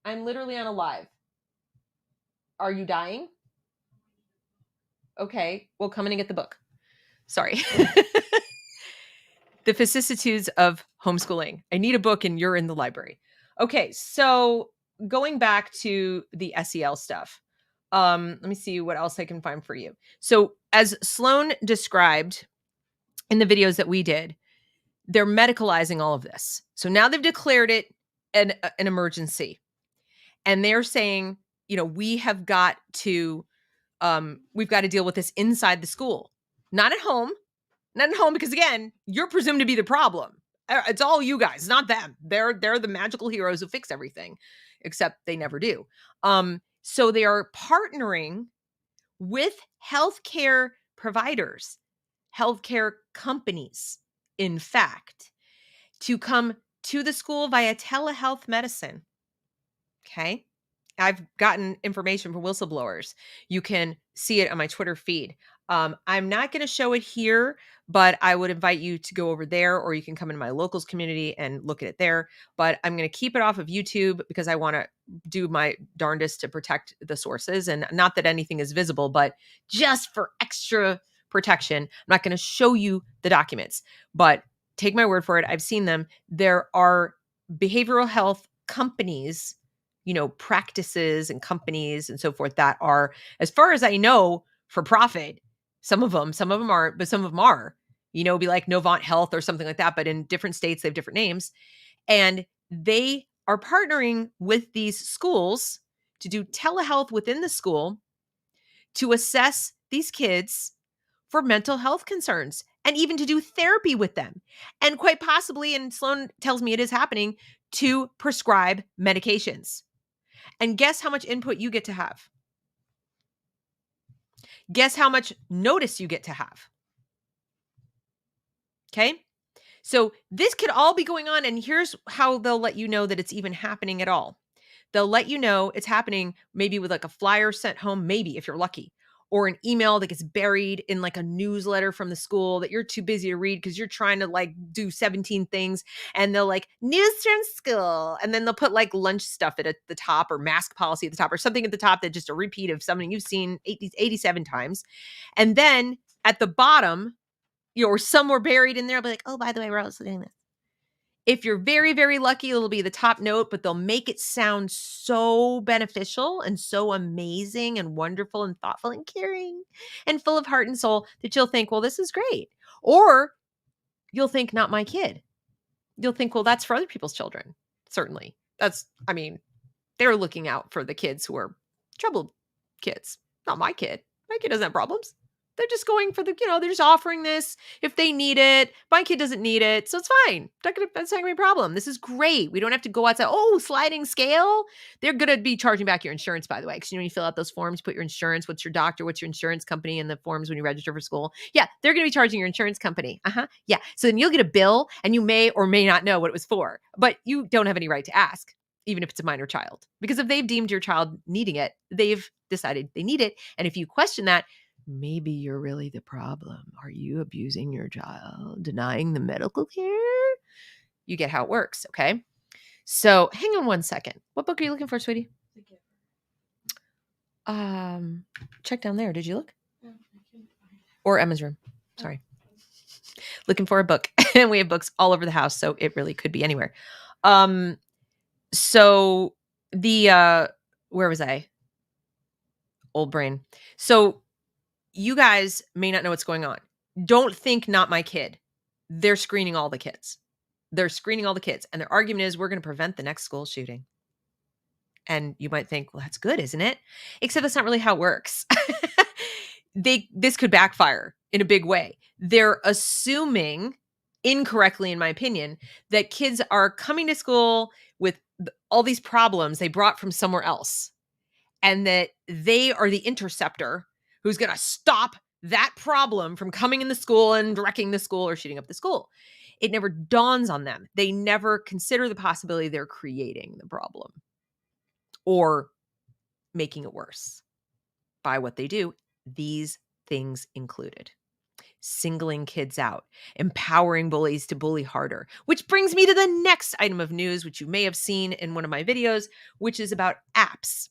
I'm literally on a live. Are you dying? Okay, well, come in and get the book. Sorry. The vicissitudes of homeschooling. I need a book and you're in the library. Okay, so going back to the SEL stuff, let me see what else I can find for you. So as Sloan described in the videos that we did, they're medicalizing all of this. So now they've declared it an emergency. And they're saying, we have got to, we've got to deal with this inside the school, not at home. Not at home, because again, you're presumed to be the problem. It's all you guys, not them. They're the magical heroes who fix everything, except they never do. So they are partnering with healthcare providers, healthcare companies, in fact, to come to the school via telehealth medicine. Okay. I've gotten information from whistleblowers. You can see it on my Twitter feed. I'm not going to show it here, but I would invite you to go over there, or you can come into my locals community and look at it there. But I'm going to keep it off of YouTube because I want to do my darndest to protect the sources. And not that anything is visible, but just for extra protection, I'm not going to show you the documents, but take my word for it. I've seen them. There are behavioral health companies, practices and companies and so forth that are, as far as I know, for profit. Some of them aren't, but some of them are, be like Novant Health or something like that. But in different states, they have different names. And they are partnering with these schools to do telehealth within the school to assess these kids for mental health concerns and even to do therapy with them. And quite possibly, and Sloan tells me it is happening, to prescribe medications. And guess how much input you get to have? Guess how much notice you get to have? Okay. So this could all be going on. And here's how they'll let you know that it's even happening at all. They'll let you know it's happening maybe with like a flyer sent home, maybe if you're lucky, or an email that gets buried in like a newsletter from the school that you're too busy to read because you're trying to like do 17 things. And they'll like news from school. And then they'll put like lunch stuff at the top, or mask policy at the top, or something at the top that's just a repeat of something you've seen 87 times. And then at the bottom, or somewhere buried in there, I'll be like, oh, by the way, we're also doing this. If you're very, very lucky, it'll be the top note, but they'll make it sound so beneficial and so amazing and wonderful and thoughtful and caring and full of heart and soul that you'll think, well, this is great. Or you'll think, not my kid. You'll think, well, that's for other people's children. Certainly. They're looking out for the kids who are troubled kids. Not my kid. My kid doesn't have problems. They're just going for they're just offering this if they need it. My kid doesn't need it, so it's fine. That's not gonna be a problem. This is great. We don't have to go outside. Oh, sliding scale. They're gonna be charging back your insurance, by the way, because you fill out those forms, you put your insurance, what's your doctor, what's your insurance company in the forms when you register for school. Yeah, they're gonna be charging your insurance company. Yeah. So then you'll get a bill, and you may or may not know what it was for, but you don't have any right to ask, even if it's a minor child, because if they've deemed your child needing it, they've decided they need it. And if you question that, maybe you're really the problem. Are you abusing your child, denying the medical care? You get how it works, okay? So hang on one second. What book are you looking for, sweetie? Check down there. Did you look? Or Emma's room. Sorry. Looking for a book. And we have books all over the house, so it really could be anywhere. So the where was I? Old brain. So you guys may not know what's going on. Don't think not my kid. They're screening all the kids. They're screening all the kids. And their argument is we're going to prevent the next school shooting. And you might think, well, that's good, isn't it? Except that's not really how it works. This could backfire in a big way. They're assuming incorrectly, in my opinion, that kids are coming to school with all these problems they brought from somewhere else, and that they are the interceptor who's going to stop that problem from coming in the school and wrecking the school or shooting up the school. It never dawns on them. They never consider the possibility they're creating the problem or making it worse by what they do. These things included: singling kids out, empowering bullies to bully harder, which brings me to the next item of news, which you may have seen in one of my videos, which is about apps.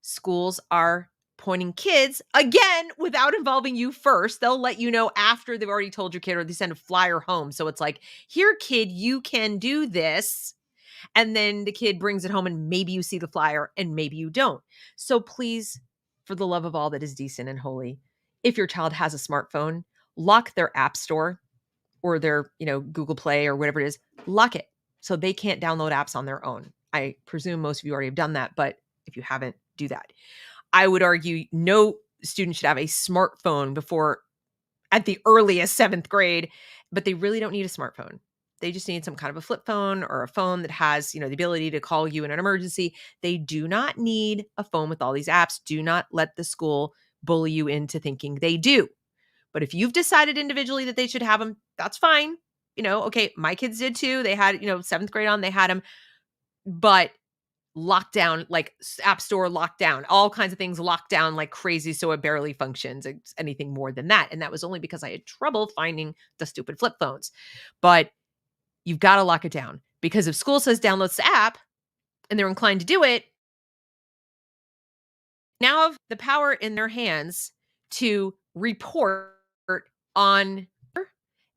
Schools are pointing kids, again, without involving you first. They'll let you know after they've already told your kid, or they send a flyer home. So it's like, here, kid, you can do this. And then the kid brings it home and maybe you see the flyer and maybe you don't. So please, for the love of all that is decent and holy, if your child has a smartphone, lock their app store or their, Google Play or whatever it is, lock it so they can't download apps on their own. I presume most of you already have done that, but if you haven't, do that. I would argue no student should have a smartphone before at the earliest 7th grade, but they really don't need a smartphone. They just need some kind of a flip phone or a phone that has, the ability to call you in an emergency. They do not need a phone with all these apps. Do not let the school bully you into thinking they do. But if you've decided individually that they should have them, that's fine. Okay, my kids did too. They had, 7th grade on, they had them. But lockdown, like app store lockdown, all kinds of things locked down like crazy. So it barely functions. It's anything more than that. And that was only because I had trouble finding the stupid flip phones. But you've got to lock it down, because if school says download the app and they're inclined to do it, now have the power in their hands to report on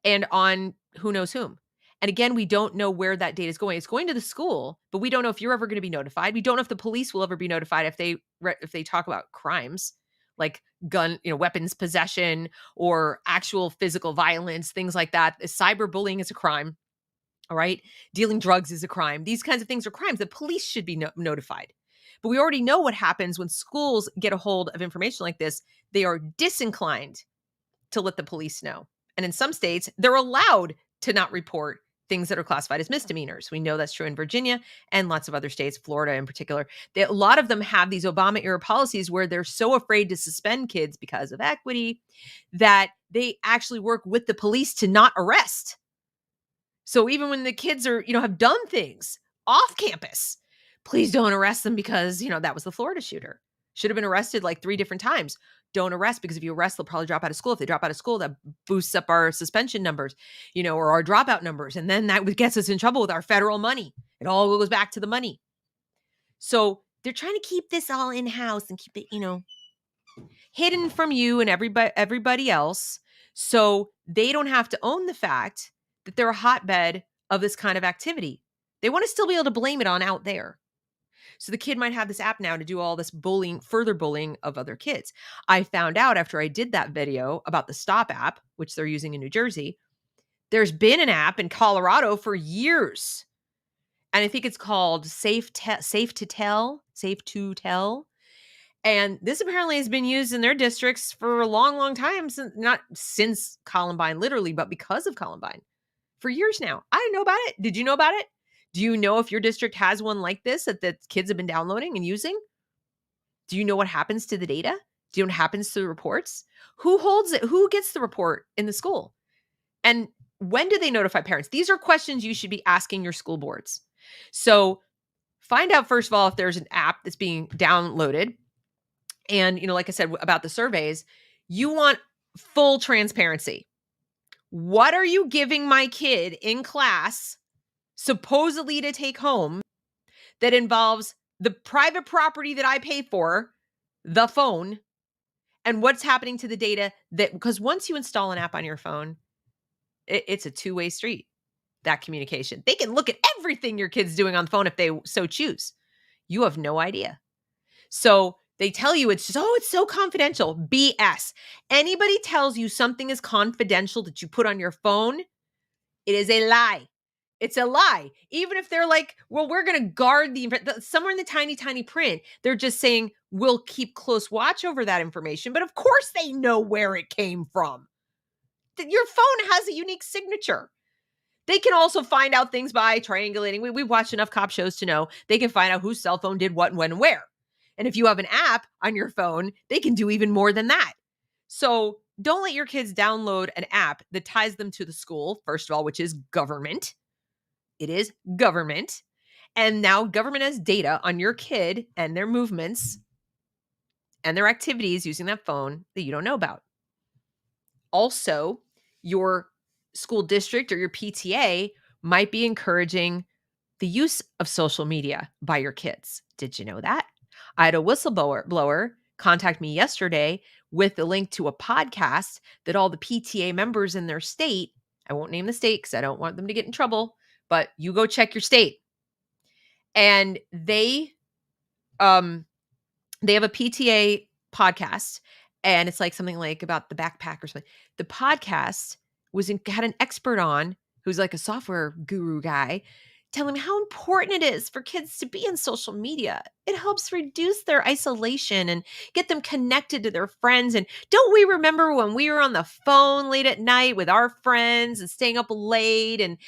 and on who knows whom. And again, we don't know where that data is going. It's going to the school, but we don't know if you're ever going to be notified. We don't know if the police will ever be notified if they talk about crimes like gun, weapons possession or actual physical violence, things like that. Cyberbullying is a crime. All right. Dealing drugs is a crime. These kinds of things are crimes. The police should be notified. But we already know what happens when schools get a hold of information like this. They are disinclined to let the police know. And in some states, they're allowed to not report things that are classified as misdemeanors. We know that's true in Virginia and lots of other states, Florida in particular. A lot of them have these Obama-era policies where they're so afraid to suspend kids because of equity that they actually work with the police to not arrest. So even when the kids are, have done things off campus, please don't arrest them because, that was the Florida shooter. Should have been arrested like 3 different times. Don't arrest, because if you arrest, they'll probably drop out of school. If they drop out of school, that boosts up our suspension numbers, or our dropout numbers. And then that gets us in trouble with our federal money. It all goes back to the money. So they're trying to keep this all in-house and keep it, hidden from you and everybody else. So they don't have to own the fact that they're a hotbed of this kind of activity. They want to still be able to blame it on out there. So the kid might have this app now to do all this bullying, further bullying of other kids. I found out after I did that video about the Stop app, which they're using in New Jersey, there's been an app in Colorado for years. And I think it's called Safe to Tell. And this apparently has been used in their districts for a long, long time, not since Columbine, literally, but because of Columbine. For years now. I didn't know about it. Did you know about it? Do you know if your district has one like this that the kids have been downloading and using? Do you know what happens to the data? Do you know what happens to the reports? Who holds it? Who gets the report in the school? And when do they notify parents? These are questions you should be asking your school boards. So find out, first of all, if there's an app that's being downloaded. And, like I said, about the surveys, You want full transparency. What are you giving my kid in class supposedly to take home that involves the private property that I pay for, the phone, and what's happening to the data that, because once you install an app on your phone, it's a two-way street, that communication. They can look at everything your kid's doing on the phone if they so choose. You have no idea. So they tell you it's just, oh, it's so confidential. BS. Anybody tells you something is confidential that you put on your phone, it is a lie. It's a lie. Even if they're like, well, we're going to guard somewhere in the tiny, tiny print, they're just saying, we'll keep close watch over that information. But of course they know where it came from. Your phone has a unique signature. They can also find out things by triangulating. We've watched enough cop shows to know they can find out whose cell phone did what, when, and where. And if you have an app on your phone, they can do even more than that. So don't let your kids download an app that ties them to the school, first of all, which is government. It is government. And now government has data on your kid and their movements and their activities using that phone that you don't know about. Also, your school district or your PTA might be encouraging the use of social media by your kids. Did you know that? I had a whistleblower contact me yesterday with a link to a podcast that all the PTA members in their state, I won't name the state because I don't want them to get in trouble, but you go check your state. And they have a PTA podcast, and it's like something like about the backpack or something. The podcast had an expert on who's like a software guru guy telling me how important it is for kids to be in social media. It helps reduce their isolation and get them connected to their friends. And don't we remember when we were on the phone late at night with our friends and staying up late and,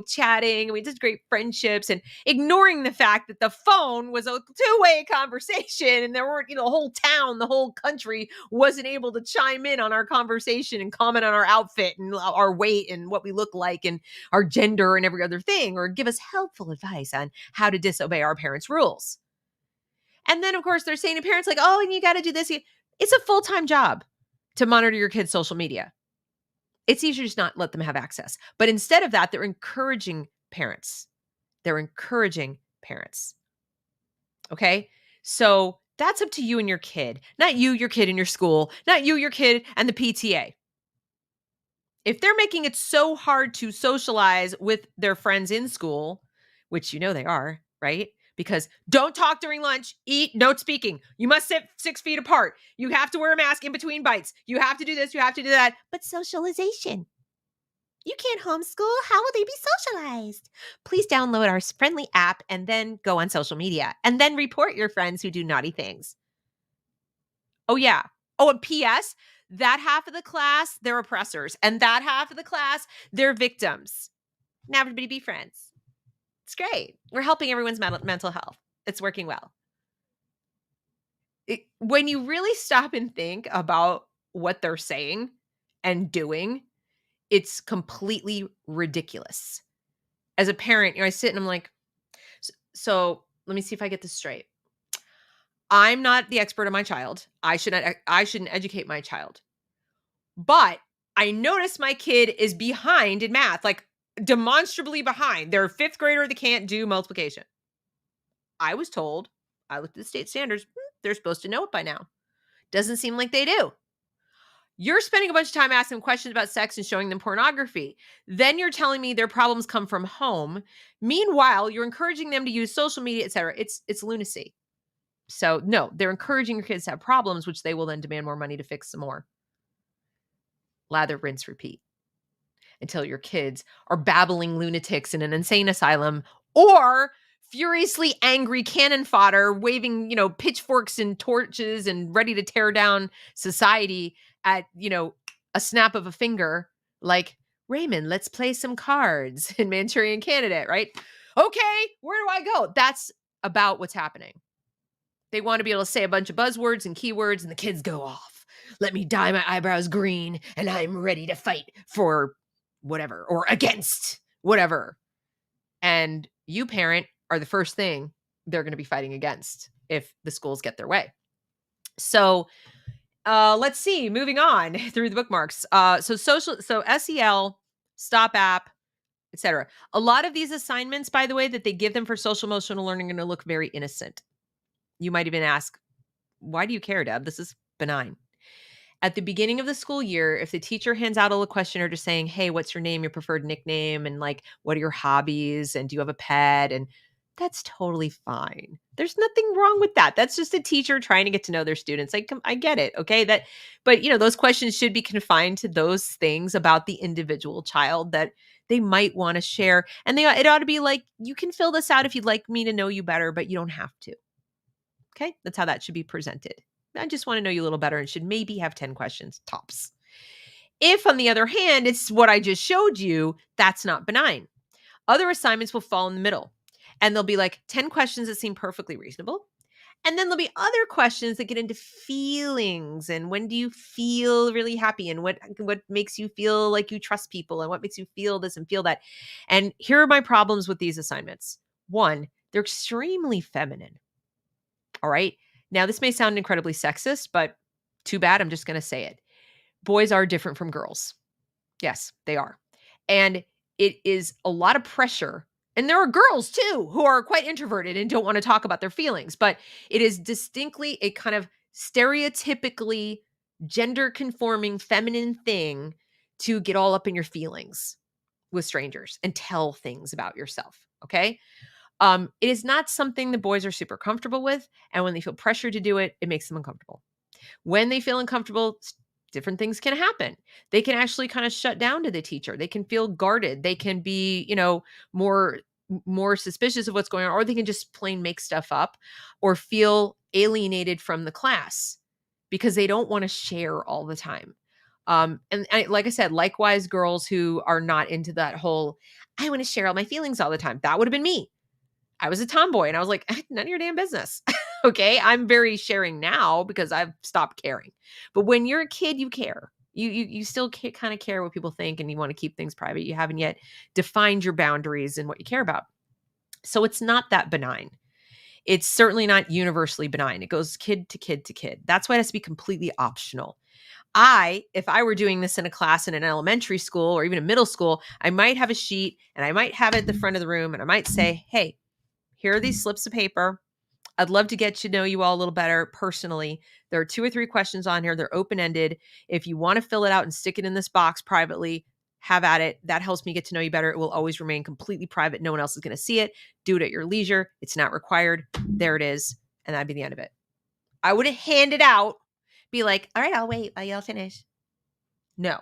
chatting, and we did great friendships, and ignoring the fact that the phone was a two-way conversation and there weren't, the whole town, the whole country wasn't able to chime in on our conversation and comment on our outfit and our weight and what we look like and our gender and every other thing, or give us helpful advice on how to disobey our parents' rules. And then, of course, they're saying to parents like, oh, and you got to do this. It's a full-time job to monitor your kids' social media. It's easier to just not let them have access. But instead of that, they're encouraging parents. Okay? So that's up to you and your kid. Not you, your kid, and your school. Not you, your kid, and the PTA. If they're making it so hard to socialize with their friends in school, which they are, right? Because don't talk during lunch, eat, no speaking. You must sit 6 feet apart. You have to wear a mask in between bites. You have to do this, you have to do that. But socialization. You can't homeschool. How will they be socialized? Please download our friendly app and then go on social media and then report your friends who do naughty things. Oh, yeah. Oh, and P.S., that half of the class, they're oppressors. And that half of the class, they're victims. Now everybody be friends. It's great. We're helping everyone's mental health. It's working well. When you really stop and think about what they're saying and doing, it's completely ridiculous. As a parent, I sit and I'm like, so let me see if I get this straight. I'm not the expert on my child. I shouldn't educate my child. But I notice my kid is behind in math, like demonstrably behind. They're a fifth grader that can't do multiplication. I was told, I looked at the state standards, they're supposed to know it by now. Doesn't seem like they do. You're spending a bunch of time asking them questions about sex and showing them pornography. Then you're telling me their problems come from home. Meanwhile, you're encouraging them to use social media, etc. It's lunacy. So no, they're encouraging your kids to have problems, which they will then demand more money to fix some more. Lather, rinse, repeat. Until your kids are babbling lunatics in an insane asylum or furiously angry cannon fodder waving, pitchforks and torches and ready to tear down society at, a snap of a finger, like, Raymond, let's play some cards in Manchurian Candidate, right? Okay, where do I go? That's about what's happening. They want to be able to say a bunch of buzzwords and keywords, and the kids go off. Let me dye my eyebrows green, and I'm ready to fight for whatever, or against whatever. And you, parent, are the first thing they're going to be fighting against if the schools get their way. So Let's see, moving on through the bookmarks. So SEL, Stop app, etc. A lot of these assignments, by the way, that they give them for social emotional learning are going to look very innocent. You might even ask, why do you care, Deb? This is benign. At the beginning of the school year, if the teacher hands out a little questionnaire just saying, hey, what's your name, your preferred nickname, and like, what are your hobbies, and do you have a pet? And that's totally fine. There's nothing wrong with that. That's just a teacher trying to get to know their students. I get it. Okay. But those questions should be confined to those things about the individual child that they might want to share. And it ought to be like, you can fill this out if you'd like me to know you better, but you don't have to. Okay. That's how that should be presented. I just want to know you a little better and should maybe have 10 questions tops. If, on the other hand, it's what I just showed you, that's not benign. Other assignments will fall in the middle, and there'll be like 10 questions that seem perfectly reasonable. And then there'll be other questions that get into feelings and when do you feel really happy and what makes you feel like you trust people and what makes you feel this and feel that. And here are my problems with these assignments. One, they're extremely feminine. All right. Now, this may sound incredibly sexist, but too bad. I'm just going to say it. Boys are different from girls. Yes, they are. And it is a lot of pressure. And there are girls too who are quite introverted and don't want to talk about their feelings, but it is distinctly a kind of stereotypically gender conforming feminine thing to get all up in your feelings with strangers and tell things about yourself. Okay. It is not something the boys are super comfortable with. And when they feel pressure to do it, it makes them uncomfortable. When they feel uncomfortable, different things can happen. They can actually kind of shut down to the teacher. They can feel guarded. They can be, more suspicious of what's going on, or they can just plain make stuff up or feel alienated from the class because they don't want to share all the time. Like I said, likewise, girls who are not into that whole, I want to share all my feelings all the time. That would have been me. I was a tomboy and I was like, none of your damn business. Okay. I'm very sharing now because I've stopped caring. But when you're a kid, you care. You still kind of care what people think and you want to keep things private. You haven't yet defined your boundaries and what you care about. So it's not that benign. It's certainly not universally benign. It goes kid to kid to kid. That's why it has to be completely optional. If I were doing this in a class in an elementary school or even a middle school, I might have a sheet and I might have it at the front of the room and I might say, hey, here are these slips of paper. I'd love to get to know you all a little better personally. There are 2 or 3 questions on here. They're open-ended. If you want to fill it out and stick it in this box privately, have at it. That helps me get to know you better. It will always remain completely private. No one else is going to see it. Do it at your leisure. It's not required. There it is. And that'd be the end of it. I wouldn't hand it out, be like, all right, I'll wait while y'all finish. No,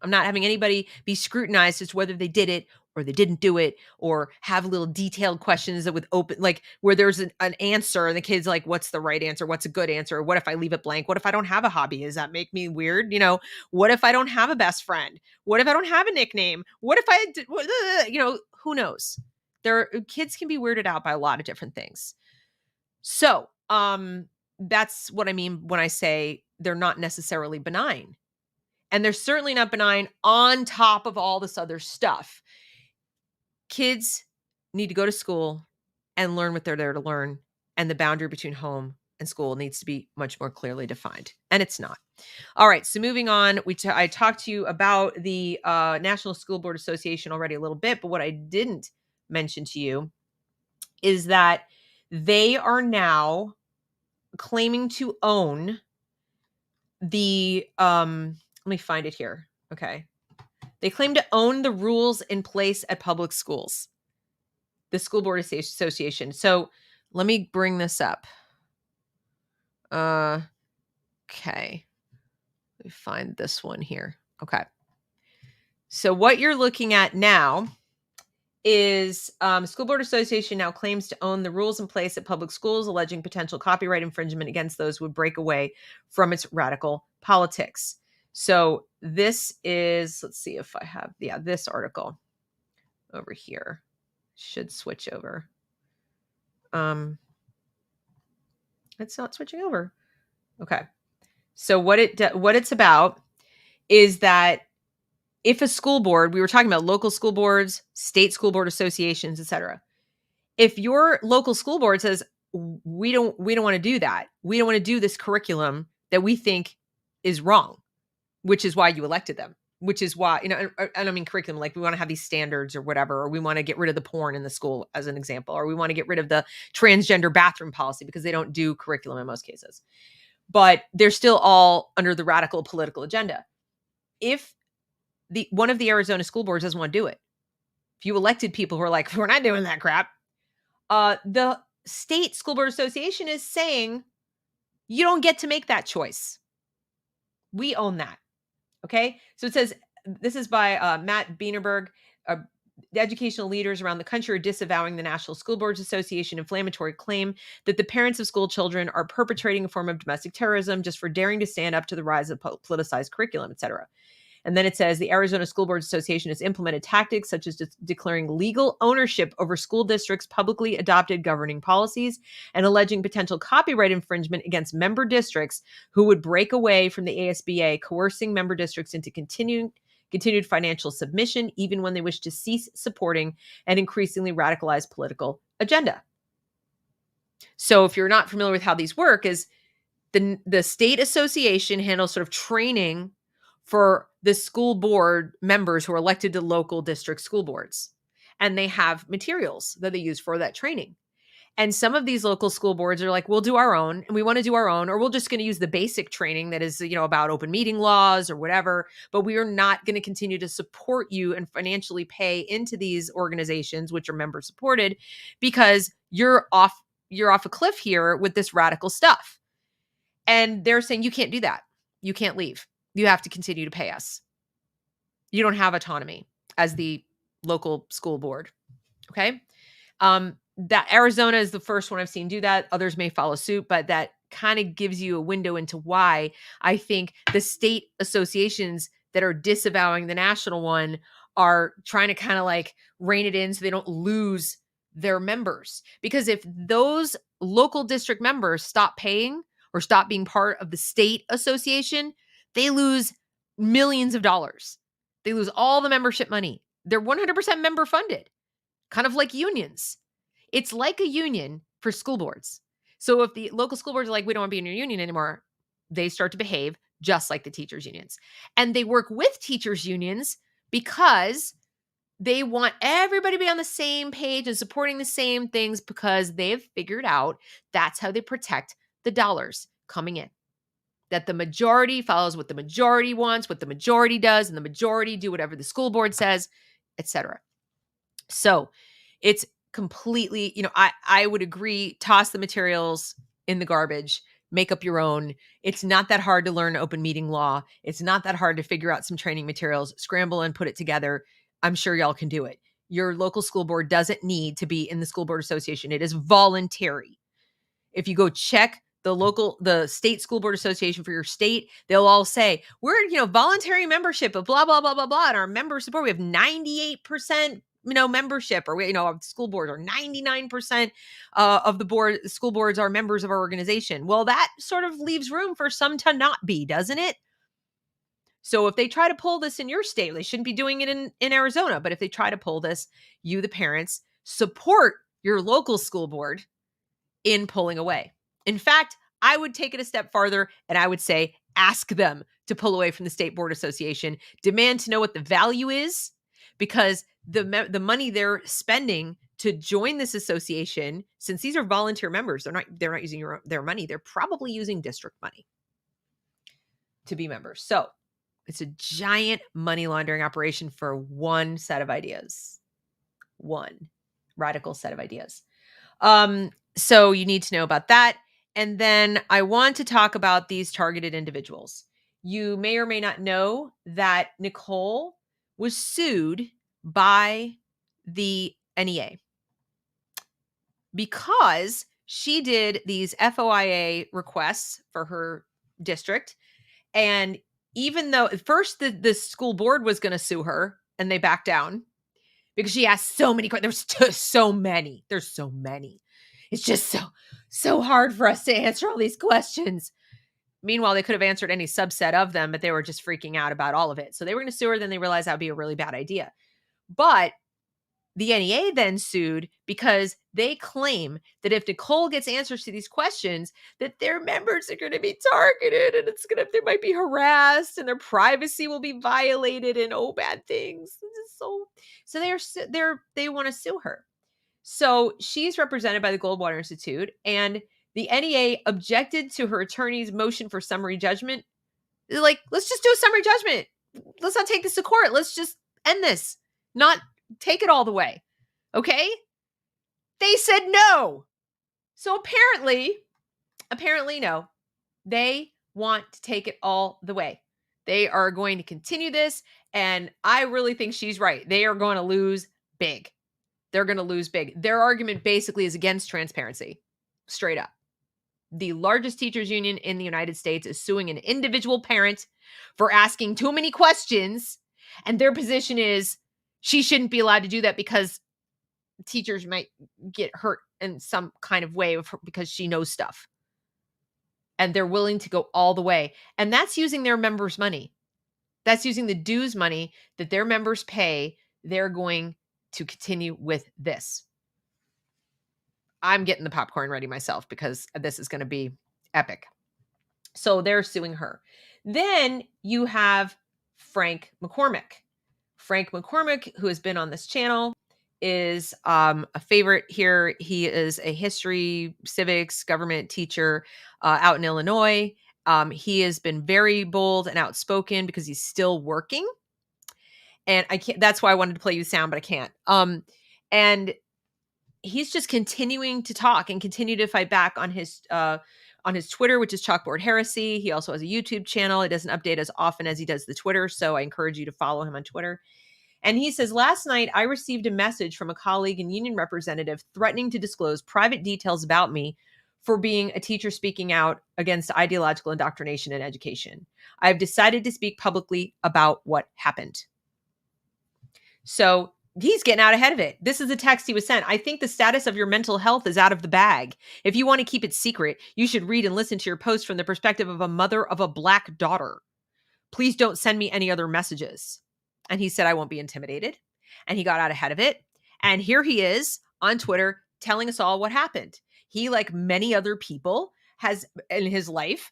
I'm not having anybody be scrutinized as to whether they did it or they didn't do it, or have little detailed questions that with open, like where there's an answer and the kid's like, what's the right answer? What's a good answer? What if I leave it blank? What if I don't have a hobby? Does that make me weird? What if I don't have a best friend? What if I don't have a nickname? What if who knows? Kids can be weirded out by a lot of different things. So, that's what I mean when I say they're not necessarily benign. And they're certainly not benign on top of all this other stuff. Kids need to go to school and learn what they're there to learn. And the boundary between home and school needs to be much more clearly defined. And it's not. All right. So moving on, I talked to you about the National School Board Association already a little bit, but what I didn't mention to you is that they are now claiming to own the, let me find it here. Okay. They claim to own the rules in place at public schools, the School Board Association. So let me bring this up. Okay. Let me find this one here. Okay. So what you're looking at now is School Board Association now claims to own the rules in place at public schools, alleging potential copyright infringement against those who would break away from its radical politics. So this is, let's see if I have, this article over here should switch over. It's not switching over. Okay. So what it's about is that if a school board, we were talking about local school boards, state school board associations, etc. If your local school board says, we don't want to do that, we don't want to do this curriculum that we think is wrong, which is why you elected them, which is why, I don't mean curriculum, like we want to have these standards or whatever, or we want to get rid of the porn in the school as an example, or we want to get rid of the transgender bathroom policy because they don't do curriculum in most cases. But they're still all under the radical political agenda. If one of the Arizona school boards doesn't want to do it, if you elected people who are like, we're not doing that crap, the state school board association is saying, you don't get to make that choice. We own that. Okay. So it says, this is by Matt Bienerberg. The educational leaders around the country are disavowing the National School Boards Association inflammatory claim that the parents of school children are perpetrating a form of domestic terrorism just for daring to stand up to the rise of politicized curriculum, et cetera. And then it says the Arizona School Boards Association has implemented tactics such as declaring legal ownership over school districts' publicly adopted governing policies and alleging potential copyright infringement against member districts who would break away from the ASBA, coercing member districts into continued financial submission, even when they wish to cease supporting an increasingly radicalized political agenda. So if you're not familiar with how these work, is the state association handles sort of training for the school board members who are elected to local district school boards. And they have materials that they use for that training. And some of these local school boards are like, we'll do our own, and we want to do our own, or we're just going to use the basic training that is, about open meeting laws or whatever, but we are not going to continue to support you and financially pay into these organizations, which are member supported, because you're off a cliff here with this radical stuff. And they're saying, you can't do that. You can't leave. You have to continue to pay us. You don't have autonomy as the local school board. Okay. That Arizona is the first one I've seen do that. Others may follow suit, but that kind of gives you a window into why I think the state associations that are disavowing the national one are trying to kind of like rein it in so they don't lose their members. Because if those local district members stop paying or stop being part of the state association, they lose millions of dollars. They lose all the membership money. They're 100% member funded, kind of like unions. It's like a union for school boards. So if the local school boards are like, we don't want to be in your union anymore, they start to behave just like the teachers' unions. And they work with teachers' unions because they want everybody to be on the same page and supporting the same things, because they've figured out that's how they protect the dollars coming in. That the majority follows what the majority wants, what the majority does, and the majority do whatever the school board says, etc. So it's completely, I would agree, toss the materials in the garbage, make up your own. It's not that hard to learn open meeting law. It's not that hard to figure out some training materials, scramble and put it together. I'm sure y'all can do it. Your local school board doesn't need to be in the school board association. It is voluntary. If you go check the state school board association for your state, they'll all say, we're, voluntary membership of blah, blah, blah, blah, blah. And our member support, we have 98%, membership, or school boards are 99% of the school boards are members of our organization. Well, that sort of leaves room for some to not be, doesn't it? So if they try to pull this in your state, they shouldn't be doing it in Arizona. But if they try to pull this, you, the parents, support your local school board in pulling away. In fact, I would take it a step farther and I would say, ask them to pull away from the state board association, demand to know what the value is, because the money they're spending to join this association, since these are volunteer members, they're not using their money. They're probably using district money to be members. So it's a giant money laundering operation for one set of ideas, one radical set of ideas. So you need to know about that. And then I want to talk about these targeted individuals. You may or may not know that Nicole was sued by the NEA because she did these FOIA requests for her district. And even though at first the school board was going to sue her and they backed down because she asked so many questions. There's so many. There's so many. It's just so hard for us to answer all these questions. Meanwhile, they could have answered any subset of them, but they were just freaking out about all of it. So they were going to sue her. Then they realized that would be a really bad idea. But the NEA then sued because they claim that if Nicole gets answers to these questions, that their members are going to be targeted and they might be harassed and their privacy will be violated and bad things. So they want to sue her. So she's represented by the Goldwater Institute, and the NEA objected to her attorney's motion for summary judgment. They're like, let's just do a summary judgment. Let's not take this to court. Let's just end this, not take it all the way. Okay? They said no. So apparently no. They want to take it all the way. They are going to continue this, and I really think she's right. They are going to lose big. They're going to lose big. Their argument basically is against transparency, straight up. The largest teachers union in the United States is suing an individual parent for asking too many questions. And their position is she shouldn't be allowed to do that because teachers might get hurt in some kind of way because she knows stuff. And they're willing to go all the way. And that's using their members' money. That's using the dues money that their members pay. They're going to continue with this. I'm getting the popcorn ready myself because this is going to be epic. So they're suing her. Then you have Frank McCormick. Frank McCormick, who has been on this channel, is a favorite here. He is a history, civics, government teacher out in Illinois. He has been very bold and outspoken because he's still working. And I can't, that's why I wanted to play you the sound, but I can't. And he's just continuing to talk and continue to fight back on his Twitter, which is Chalkboard Heresy. He also has a YouTube channel. It doesn't update as often as he does the Twitter, so I encourage you to follow him on Twitter. And he says, last night I received a message from a colleague and union representative threatening to disclose private details about me for being a teacher speaking out against ideological indoctrination in education. I have decided to speak publicly about what happened. So he's getting out ahead of it. This is the text he was sent. I think the status of your mental health is out of the bag. If you want to keep it secret, you should read and listen to your post from the perspective of a mother of a Black daughter. Please don't send me any other messages. And he said, I won't be intimidated. And he got out ahead of it. And here he is on Twitter telling us all what happened. He, like many other people, has in his life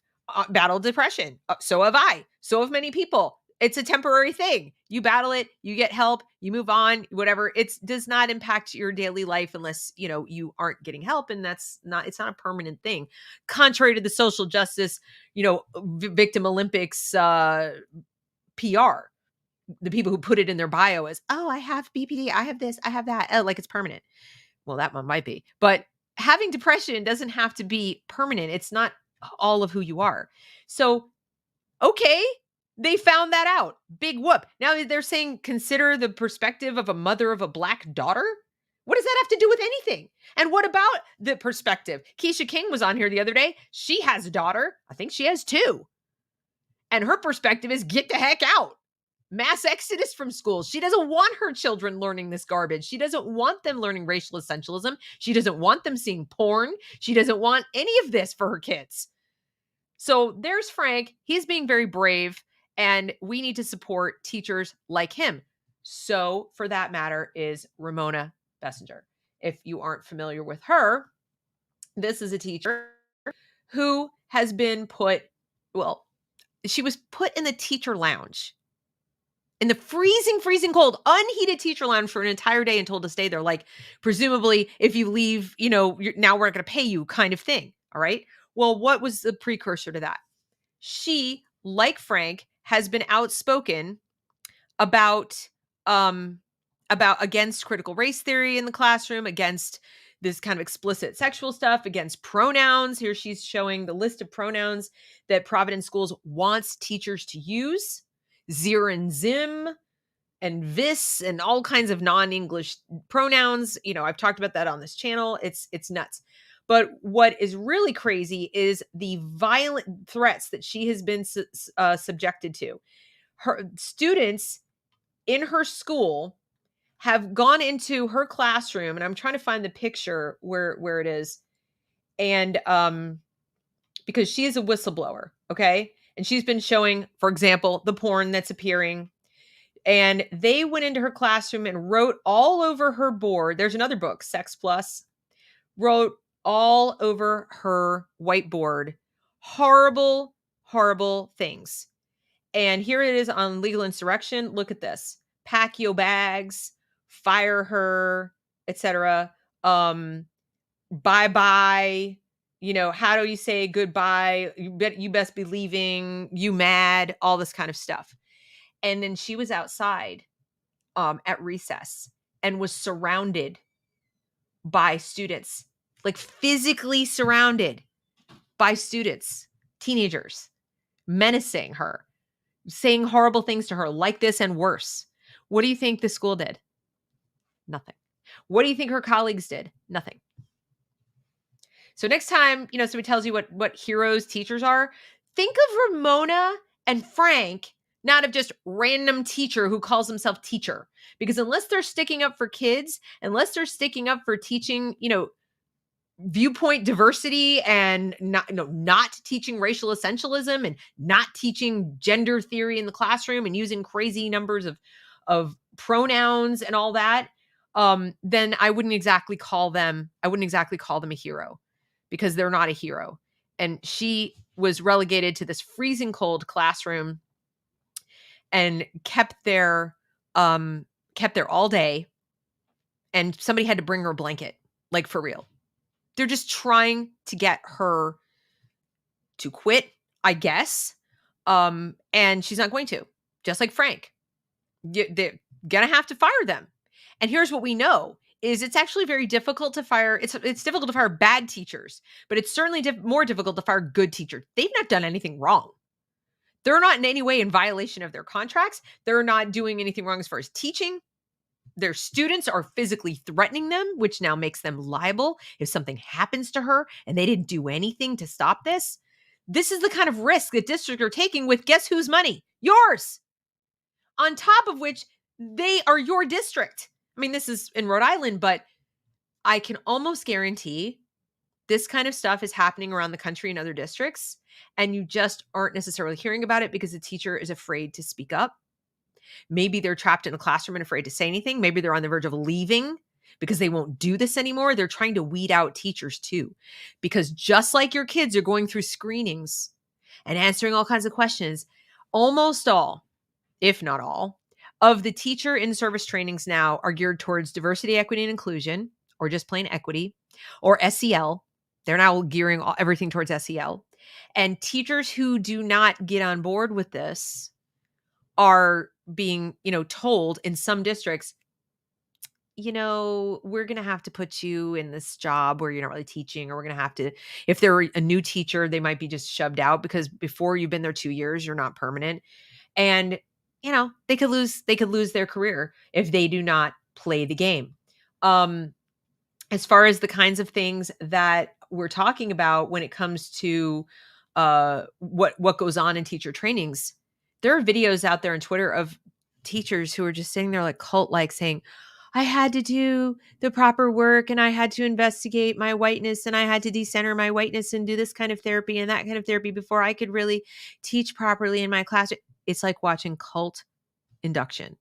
battled depression. So have I. So have many people. It's a temporary thing. You battle it, you get help, you move on, whatever. It does not impact your daily life unless, you aren't getting help. And it's not a permanent thing. Contrary to the social justice, victim Olympics PR, the people who put it in their bio as, oh, I have BPD, I have this, I have that. Oh, like it's permanent. Well, that one might be. But having depression doesn't have to be permanent. It's not all of who you are. So, okay. They found that out. Big whoop. Now they're saying, consider the perspective of a mother of a Black daughter. What does that have to do with anything? And what about the perspective? Keisha King was on here the other day. She has a daughter. I think she has two. And her perspective is get the heck out. Mass exodus from schools. She doesn't want her children learning this garbage. She doesn't want them learning racial essentialism. She doesn't want them seeing porn. She doesn't want any of this for her kids. So there's Frank. He's being very brave. And we need to support teachers like him. So for that matter is Ramona Messenger. If you aren't familiar with her, this is a teacher who has been she was put in the teacher lounge in the freezing cold, unheated teacher lounge for an entire day and told to stay there. Like, presumably, if you leave, now we're not going to pay you kind of thing. All right. Well, what was the precursor to that? She, like Frank, has been outspoken about against critical race theory in the classroom, against this kind of explicit sexual stuff, against pronouns. Here she's showing the list of pronouns that Providence Schools wants teachers to use. Zir and Zim and vis and all kinds of non-English pronouns. I've talked about that on this channel. It's nuts. But what is really crazy is the violent threats that she has been subjected to. Her students in her school have gone into her classroom, and I'm trying to find the picture where it is. And because she is a whistleblower, okay? And she's been showing, for example, the porn that's appearing. And they went into her classroom and wrote all over her board. There's another book, Sex Plus, wrote all over her whiteboard horrible, horrible things. And here it is on legal insurrection. Look at this. Pack your bags, fire her, etc. Bye-bye. How do you say goodbye? You best be leaving. You mad? All this kind of stuff. And then she was outside at recess and was surrounded by students, like physically surrounded by students, teenagers, menacing her, saying horrible things to her like this and worse. What do you think the school did? Nothing. What do you think her colleagues did? Nothing. So next time, somebody tells you what heroes teachers are, think of Ramona and Frank, not of just random teacher who calls himself teacher. Because unless they're sticking up for kids, unless they're sticking up for teaching, viewpoint diversity and not teaching racial essentialism and not teaching gender theory in the classroom and using crazy numbers of pronouns and all that, then I wouldn't exactly call them a hero, because they're not a hero. And she was relegated to this freezing cold classroom and kept there all day, and somebody had to bring her a blanket, like for real. They're just trying to get her to quit, I guess. And she's not going to, just like Frank. They're going to have to fire them. And here's what we know is it's actually very difficult to fire. It's difficult to fire bad teachers, but it's certainly more difficult to fire good teachers. They've not done anything wrong. They're not in any way in violation of their contracts. They're not doing anything wrong as far as teaching. Their students are physically threatening them, which now makes them liable if something happens to her and they didn't do anything to stop this. This is the kind of risk that districts are taking with guess whose money? Yours. On top of which, they are your district. I mean, this is in Rhode Island, but I can almost guarantee this kind of stuff is happening around the country in other districts, and you just aren't necessarily hearing about it because the teacher is afraid to speak up. Maybe they're trapped in a classroom and afraid to say anything. Maybe they're on the verge of leaving because they won't do this anymore. They're trying to weed out teachers too, because just like your kids are going through screenings and answering all kinds of questions, almost all, if not all, of the teacher in-service trainings now are geared towards diversity, equity, and inclusion, or just plain equity, or SEL. They're now gearing everything towards SEL. And teachers who do not get on board with this are being, told in some districts, we're going to have to put you in this job where you're not really teaching, or we're going to have to, if they're a new teacher, they might be just shoved out because before you've been there 2 years, you're not permanent. And, they could lose their career if they do not play the game. As far as the kinds of things that we're talking about when it comes to what goes on in teacher trainings, there are videos out there on Twitter of teachers who are just sitting there like cult-like saying, I had to do the proper work and I had to investigate my whiteness and I had to decenter my whiteness and do this kind of therapy and that kind of therapy before I could really teach properly in my class. It's like watching cult induction.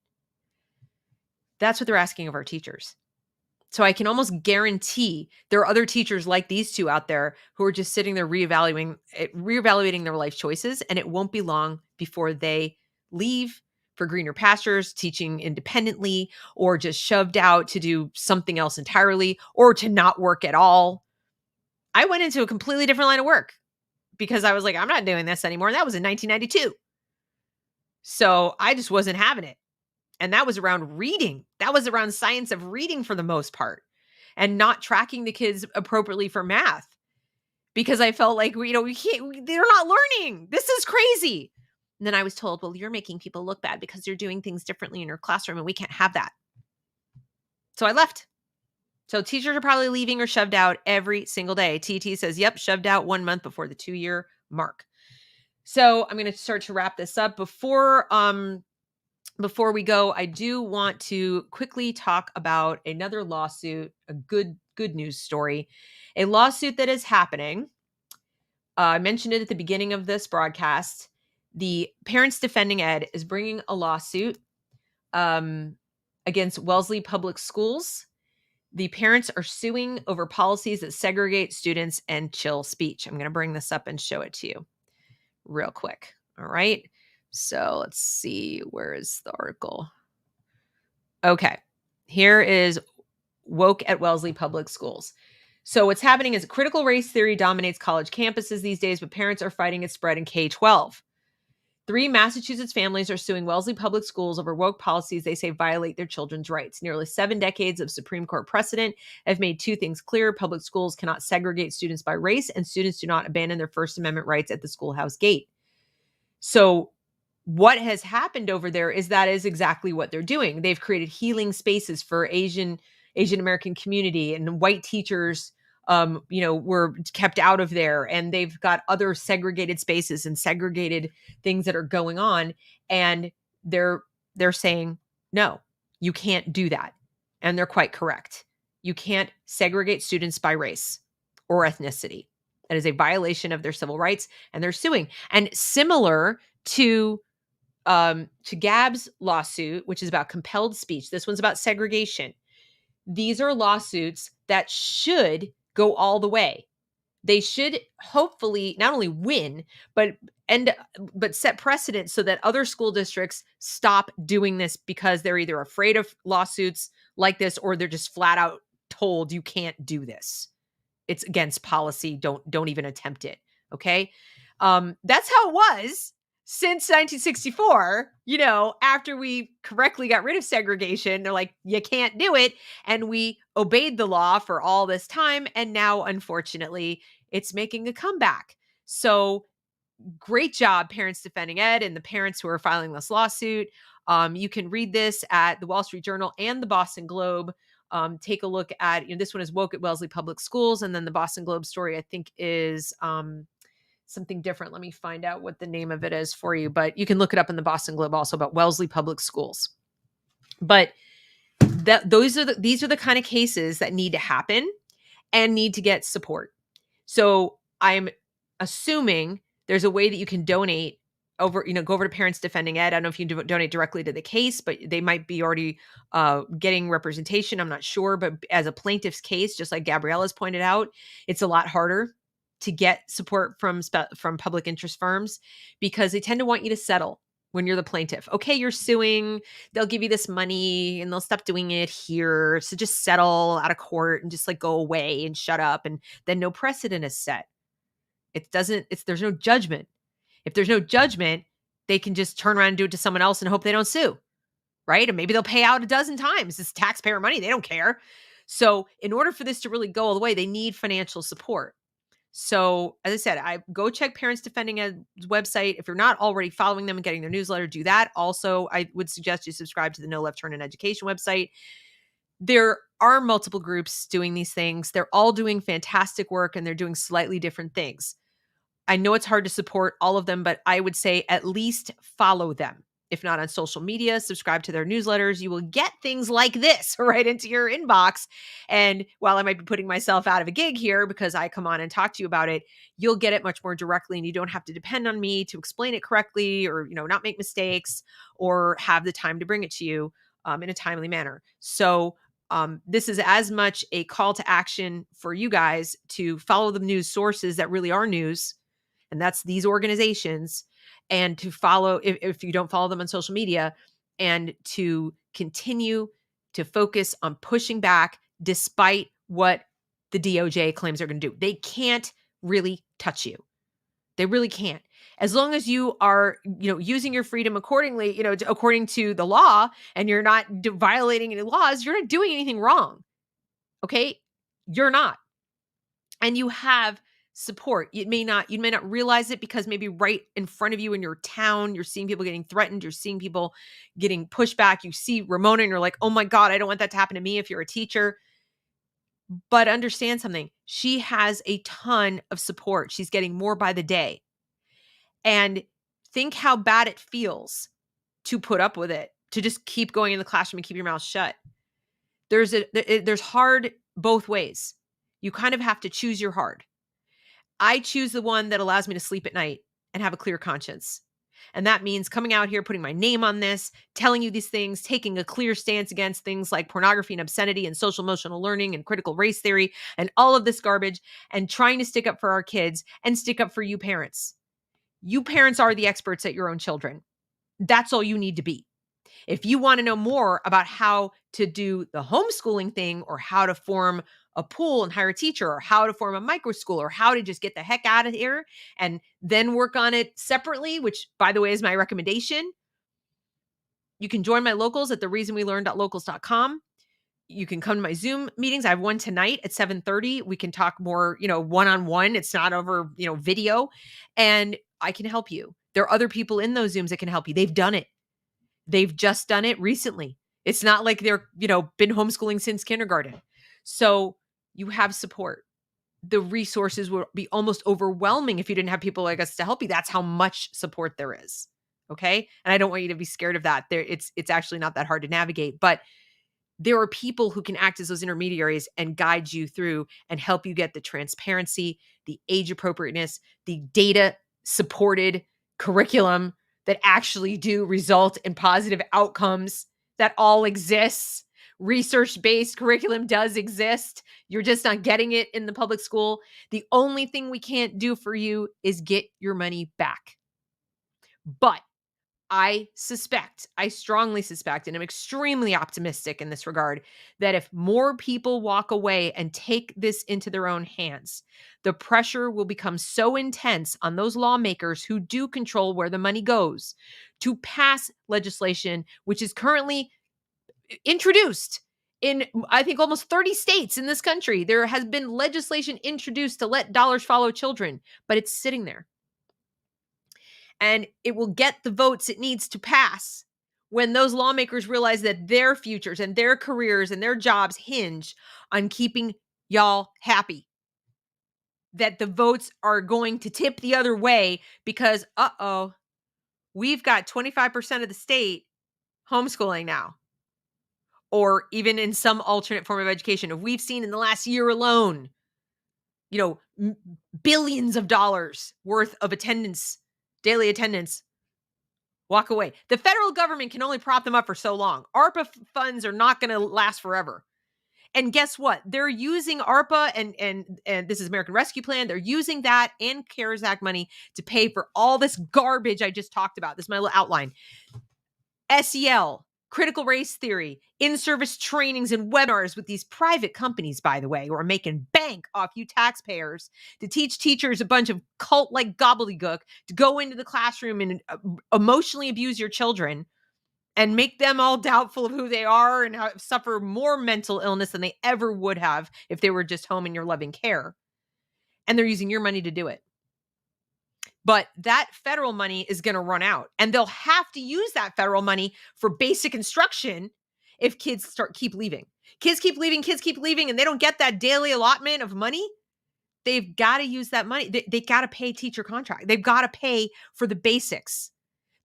That's what they're asking of our teachers. So I can almost guarantee there are other teachers like these two out there who are just sitting there reevaluating their life choices, and it won't be long before they leave for greener pastures, teaching independently, or just shoved out to do something else entirely, or to not work at all. I went into a completely different line of work because I was like, I'm not doing this anymore. And that was in 1992. So I just wasn't having it. And that was around reading. That was around science of reading for the most part, and not tracking the kids appropriately for math because I felt like, we can't, they're not learning. This is crazy. And then I was told, well, you're making people look bad because you're doing things differently in your classroom and we can't have that. So I left. So teachers are probably leaving or shoved out every single day. TT says, yep, shoved out 1 month before the 2-year mark. So I'm going to start to wrap this up. Before we go, I do want to quickly talk about another lawsuit, a good news story, a lawsuit that is happening. I mentioned it at the beginning of this broadcast. The Parents Defending Ed is bringing a lawsuit um, against Wellesley Public Schools. The parents are suing over policies that segregate students and chill speech. I'm going to bring this up and show it to you real quick. All right. So let's see. Where is the article? Okay. Here is woke at Wellesley Public Schools. So what's happening is critical race theory dominates college campuses these days, but parents are fighting its spread in K-12. 3 Massachusetts families are suing Wellesley Public Schools over woke policies they say violate their children's rights. Nearly 7 decades of Supreme Court precedent have made 2 things clear. Public schools cannot segregate students by race, and students do not abandon their First Amendment rights at the schoolhouse gate. So what has happened over there is that is exactly what they're doing. They've created healing spaces for Asian American community, and white teachers were kept out of there, and they've got other segregated spaces and segregated things that are going on, and they're saying, no, you can't do that. And they're quite correct. You can't segregate students by race or ethnicity. That is a violation of their civil rights, and they're suing. And similar to Gab's lawsuit, which is about compelled speech, this one's about segregation. These are lawsuits that should go all the way. They should hopefully not only win, but set precedent so that other school districts stop doing this because they're either afraid of lawsuits like this, or they're just flat out told you can't do this. It's against policy. Don't even attempt it. Okay. That's how it was since 1964, after we correctly got rid of segregation. They're like, you can't do it. And we obeyed the law for all this time. And now, unfortunately, it's making a comeback. So great job, Parents Defending Ed, and the parents who are filing this lawsuit. You can read this at the Wall Street Journal and the Boston Globe. Take a look at, this one is woke at Wellesley Public Schools. And then the Boston Globe story, I think, is something different. Let me find out what the name of it is for you, but you can look it up in the Boston Globe also about Wellesley Public Schools. But these are the kind of cases that need to happen and need to get support. So I'm assuming there's a way that you can donate over, go over to Parents Defending Ed. I don't know if you can donate directly to the case, but they might be already getting representation. I'm not sure. But as a plaintiff's case, just like Gabriella's pointed out, it's a lot harder to get support from public interest firms because they tend to want you to settle when you're the plaintiff. Okay, you're suing, they'll give you this money and they'll stop doing it here. So just settle out of court and just go away and shut up. And then no precedent is set. There's no judgment. If there's no judgment, they can just turn around and do it to someone else and hope they don't sue. Right? And maybe they'll pay out a dozen times. It's taxpayer money. They don't care. So in order for this to really go all the way, they need financial support. So as I said, I go check Parents Defending Ed's website. If you're not already following them and getting their newsletter, do that. Also, I would suggest you subscribe to the No Left Turn in Education website. There are multiple groups doing these things. They're all doing fantastic work and they're doing slightly different things. I know it's hard to support all of them, but I would say at least follow them. If not on social media, subscribe to their newsletters. You will get things like this right into your inbox. And while I might be putting myself out of a gig here because I come on and talk to you about it, you'll get it much more directly, and you don't have to depend on me to explain it correctly or, not make mistakes or have the time to bring it to you in a timely manner. So this is as much a call to action for you guys to follow the news sources that really are news, and that's these organizations, and to follow, if you don't follow them on social media, and to continue to focus on pushing back despite what the DOJ claims they're going to do. They can't really touch you. They really can't. As long as you are, using your freedom accordingly, according to the law, and you're not violating any laws, you're not doing anything wrong. Okay? You're not. And you have support. You may not realize it because maybe right in front of you in your town, you're seeing people getting threatened. You're seeing people getting pushed back. You see Ramona and you're like, oh my God, I don't want that to happen to me if you're a teacher. But understand something. She has a ton of support. She's getting more by the day. And think how bad it feels to put up with it, to just keep going in the classroom and keep your mouth shut. There's hard both ways. You kind of have to choose your hard. I choose the one that allows me to sleep at night and have a clear conscience. And that means coming out here, putting my name on this, telling you these things, taking a clear stance against things like pornography and obscenity and social emotional learning and critical race theory and all of this garbage, and trying to stick up for our kids and stick up for you parents. You parents are the experts at your own children. That's all you need to be. If you want to know more about how to do the homeschooling thing, or how to form a pool and hire a teacher, or how to form a micro school, or how to just get the heck out of here and then work on it separately, which by the way is my recommendation, you can join my locals at thereasonwelearn.locals.com. You can come to my Zoom meetings. I have one tonight at 7:30. We can talk more, one-on-one. It's not over, video, and I can help you. There are other people in those Zooms that can help you. They've done it. They've just done it recently. It's not like they're, been homeschooling since kindergarten. So you have support. The resources will be almost overwhelming if you didn't have people like us to help you. That's how much support there is. Okay. And I don't want you to be scared of that. It's actually not that hard to navigate, but there are people who can act as those intermediaries and guide you through and help you get the transparency, the age appropriateness, the data supported curriculum that actually do result in positive outcomes. That all exists. Research-based curriculum does exist. You're just not getting it in the public school. The only thing we can't do for you is get your money back. But I strongly suspect, and I'm extremely optimistic in this regard, that if more people walk away and take this into their own hands, the pressure will become so intense on those lawmakers who do control where the money goes to pass legislation, which is currently introduced in, I think, almost 30 states in this country. There has been legislation introduced to let dollars follow children, but it's sitting there. And it will get the votes it needs to pass when those lawmakers realize that their futures and their careers and their jobs hinge on keeping y'all happy. That the votes are going to tip the other way because, we've got 25% of the state homeschooling now, or even in some alternate form of education. We've seen in the last year alone, billions of dollars worth of attendance, daily attendance, walk away. The federal government can only prop them up for so long. ARPA funds are not going to last forever. And guess what? They're using ARPA and this is American Rescue Plan. They're using that and CARES Act money to pay for all this garbage I just talked about. This is my little outline. SEL, critical race theory, in-service trainings and webinars with these private companies, by the way, who are making bank off you taxpayers to teach teachers a bunch of cult-like gobbledygook to go into the classroom and emotionally abuse your children and make them all doubtful of who they are and suffer more mental illness than they ever would have if they were just home in your loving care. And they're using your money to do it. But that federal money is going to run out, and they'll have to use that federal money for basic instruction if kids keep leaving. Kids keep leaving, and they don't get that daily allotment of money. They've got to use that money. They got to pay teacher contract. They've got to pay for the basics,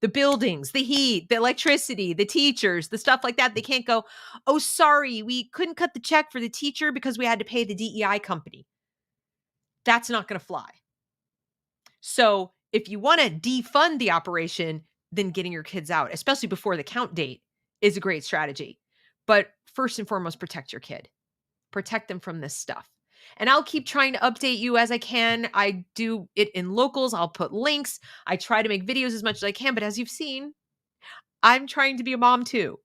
the buildings, the heat, the electricity, the teachers, the stuff like that. They can't go, oh, sorry, we couldn't cut the check for the teacher because we had to pay the DEI company. That's not going to fly. So if you want to defund the operation, then getting your kids out, especially before the count date, is a great strategy. But first and foremost, protect your kid. Protect them from this stuff. And I'll keep trying to update you as I can. I do it in locals. I'll put links. I try to make videos as much as I can. But as you've seen, I'm trying to be a mom too.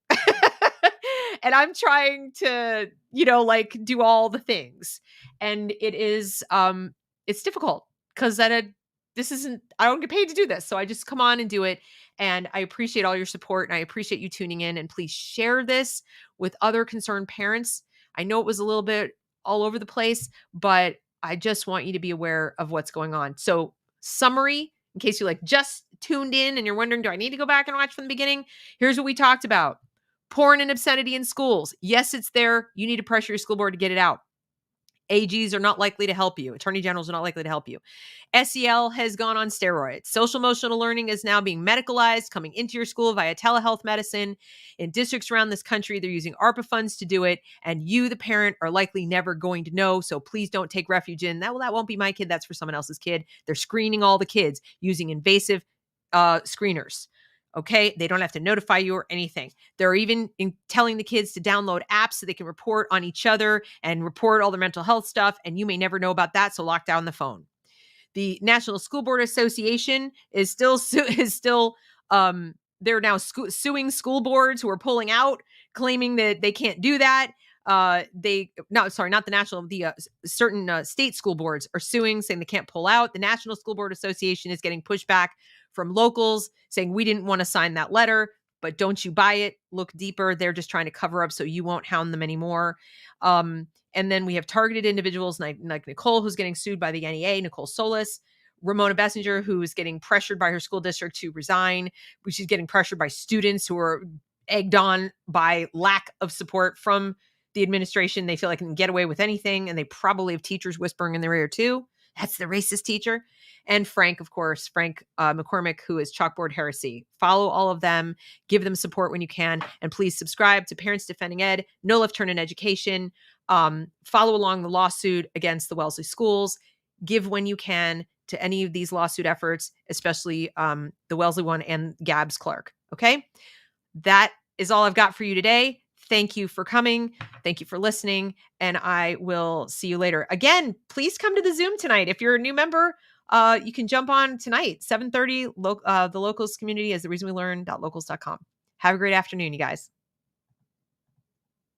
And I'm trying to, do all the things. And it is, it's difficult because I don't get paid to do this. So I just come on and do it. And I appreciate all your support, and I appreciate you tuning in, and please share this with other concerned parents. I know it was a little bit all over the place, but I just want you to be aware of what's going on. So summary, in case you just tuned in and you're wondering, do I need to go back and watch from the beginning? Here's what we talked about. Porn and obscenity in schools. Yes, it's there. You need to pressure your school board to get it out. AGs are not likely to help you. Attorney generals are not likely to help you. SEL has gone on steroids. Social emotional learning is now being medicalized, coming into your school via telehealth medicine. In districts around this country, they're using ARPA funds to do it. And you, the parent, are likely never going to know. So please don't take refuge in that. Well, that won't be my kid. That's for someone else's kid. They're screening all the kids using invasive screeners. Okay, they don't have to notify you or anything. They're even telling the kids to download apps so they can report on each other and report all their mental health stuff. And you may never know about that, so lock down the phone. The National School Board Association is still they're now suing school boards who are pulling out, claiming that they can't do that. Not the national, the certain state school boards are suing, saying they can't pull out. The National School Board Association is getting pushback from locals saying we didn't want to sign that letter, but don't you buy it. Look deeper. They're just trying to cover up so you won't hound them anymore. And then we have targeted individuals like Nicole, who's getting sued by the NEA, Nicole Solis, Ramona Messenger, who is getting pressured by her school district to resign. She's getting pressured by students who are egged on by lack of support from the administration. They feel like they can get away with anything, and they probably have teachers whispering in their ear too. That's the racist teacher. And Frank, of course, Mccormick, who is Chalkboard Heresy. Follow all of them. Give them support when you can. And please subscribe to Parents Defending Ed, No Left Turn in Education. Follow along the lawsuit against the Wellesley schools. Give when you can to any of these lawsuit efforts, especially the Wellesley one and Gabs Clark. Okay? That is all I've got for you today. Thank you for coming. Thank you for listening. And I will see you later. Again, please come to the Zoom tonight. If you're a new member, you can jump on tonight, 7:30. The Locals community is the reason we learn.locals.com. Have a great afternoon, you guys.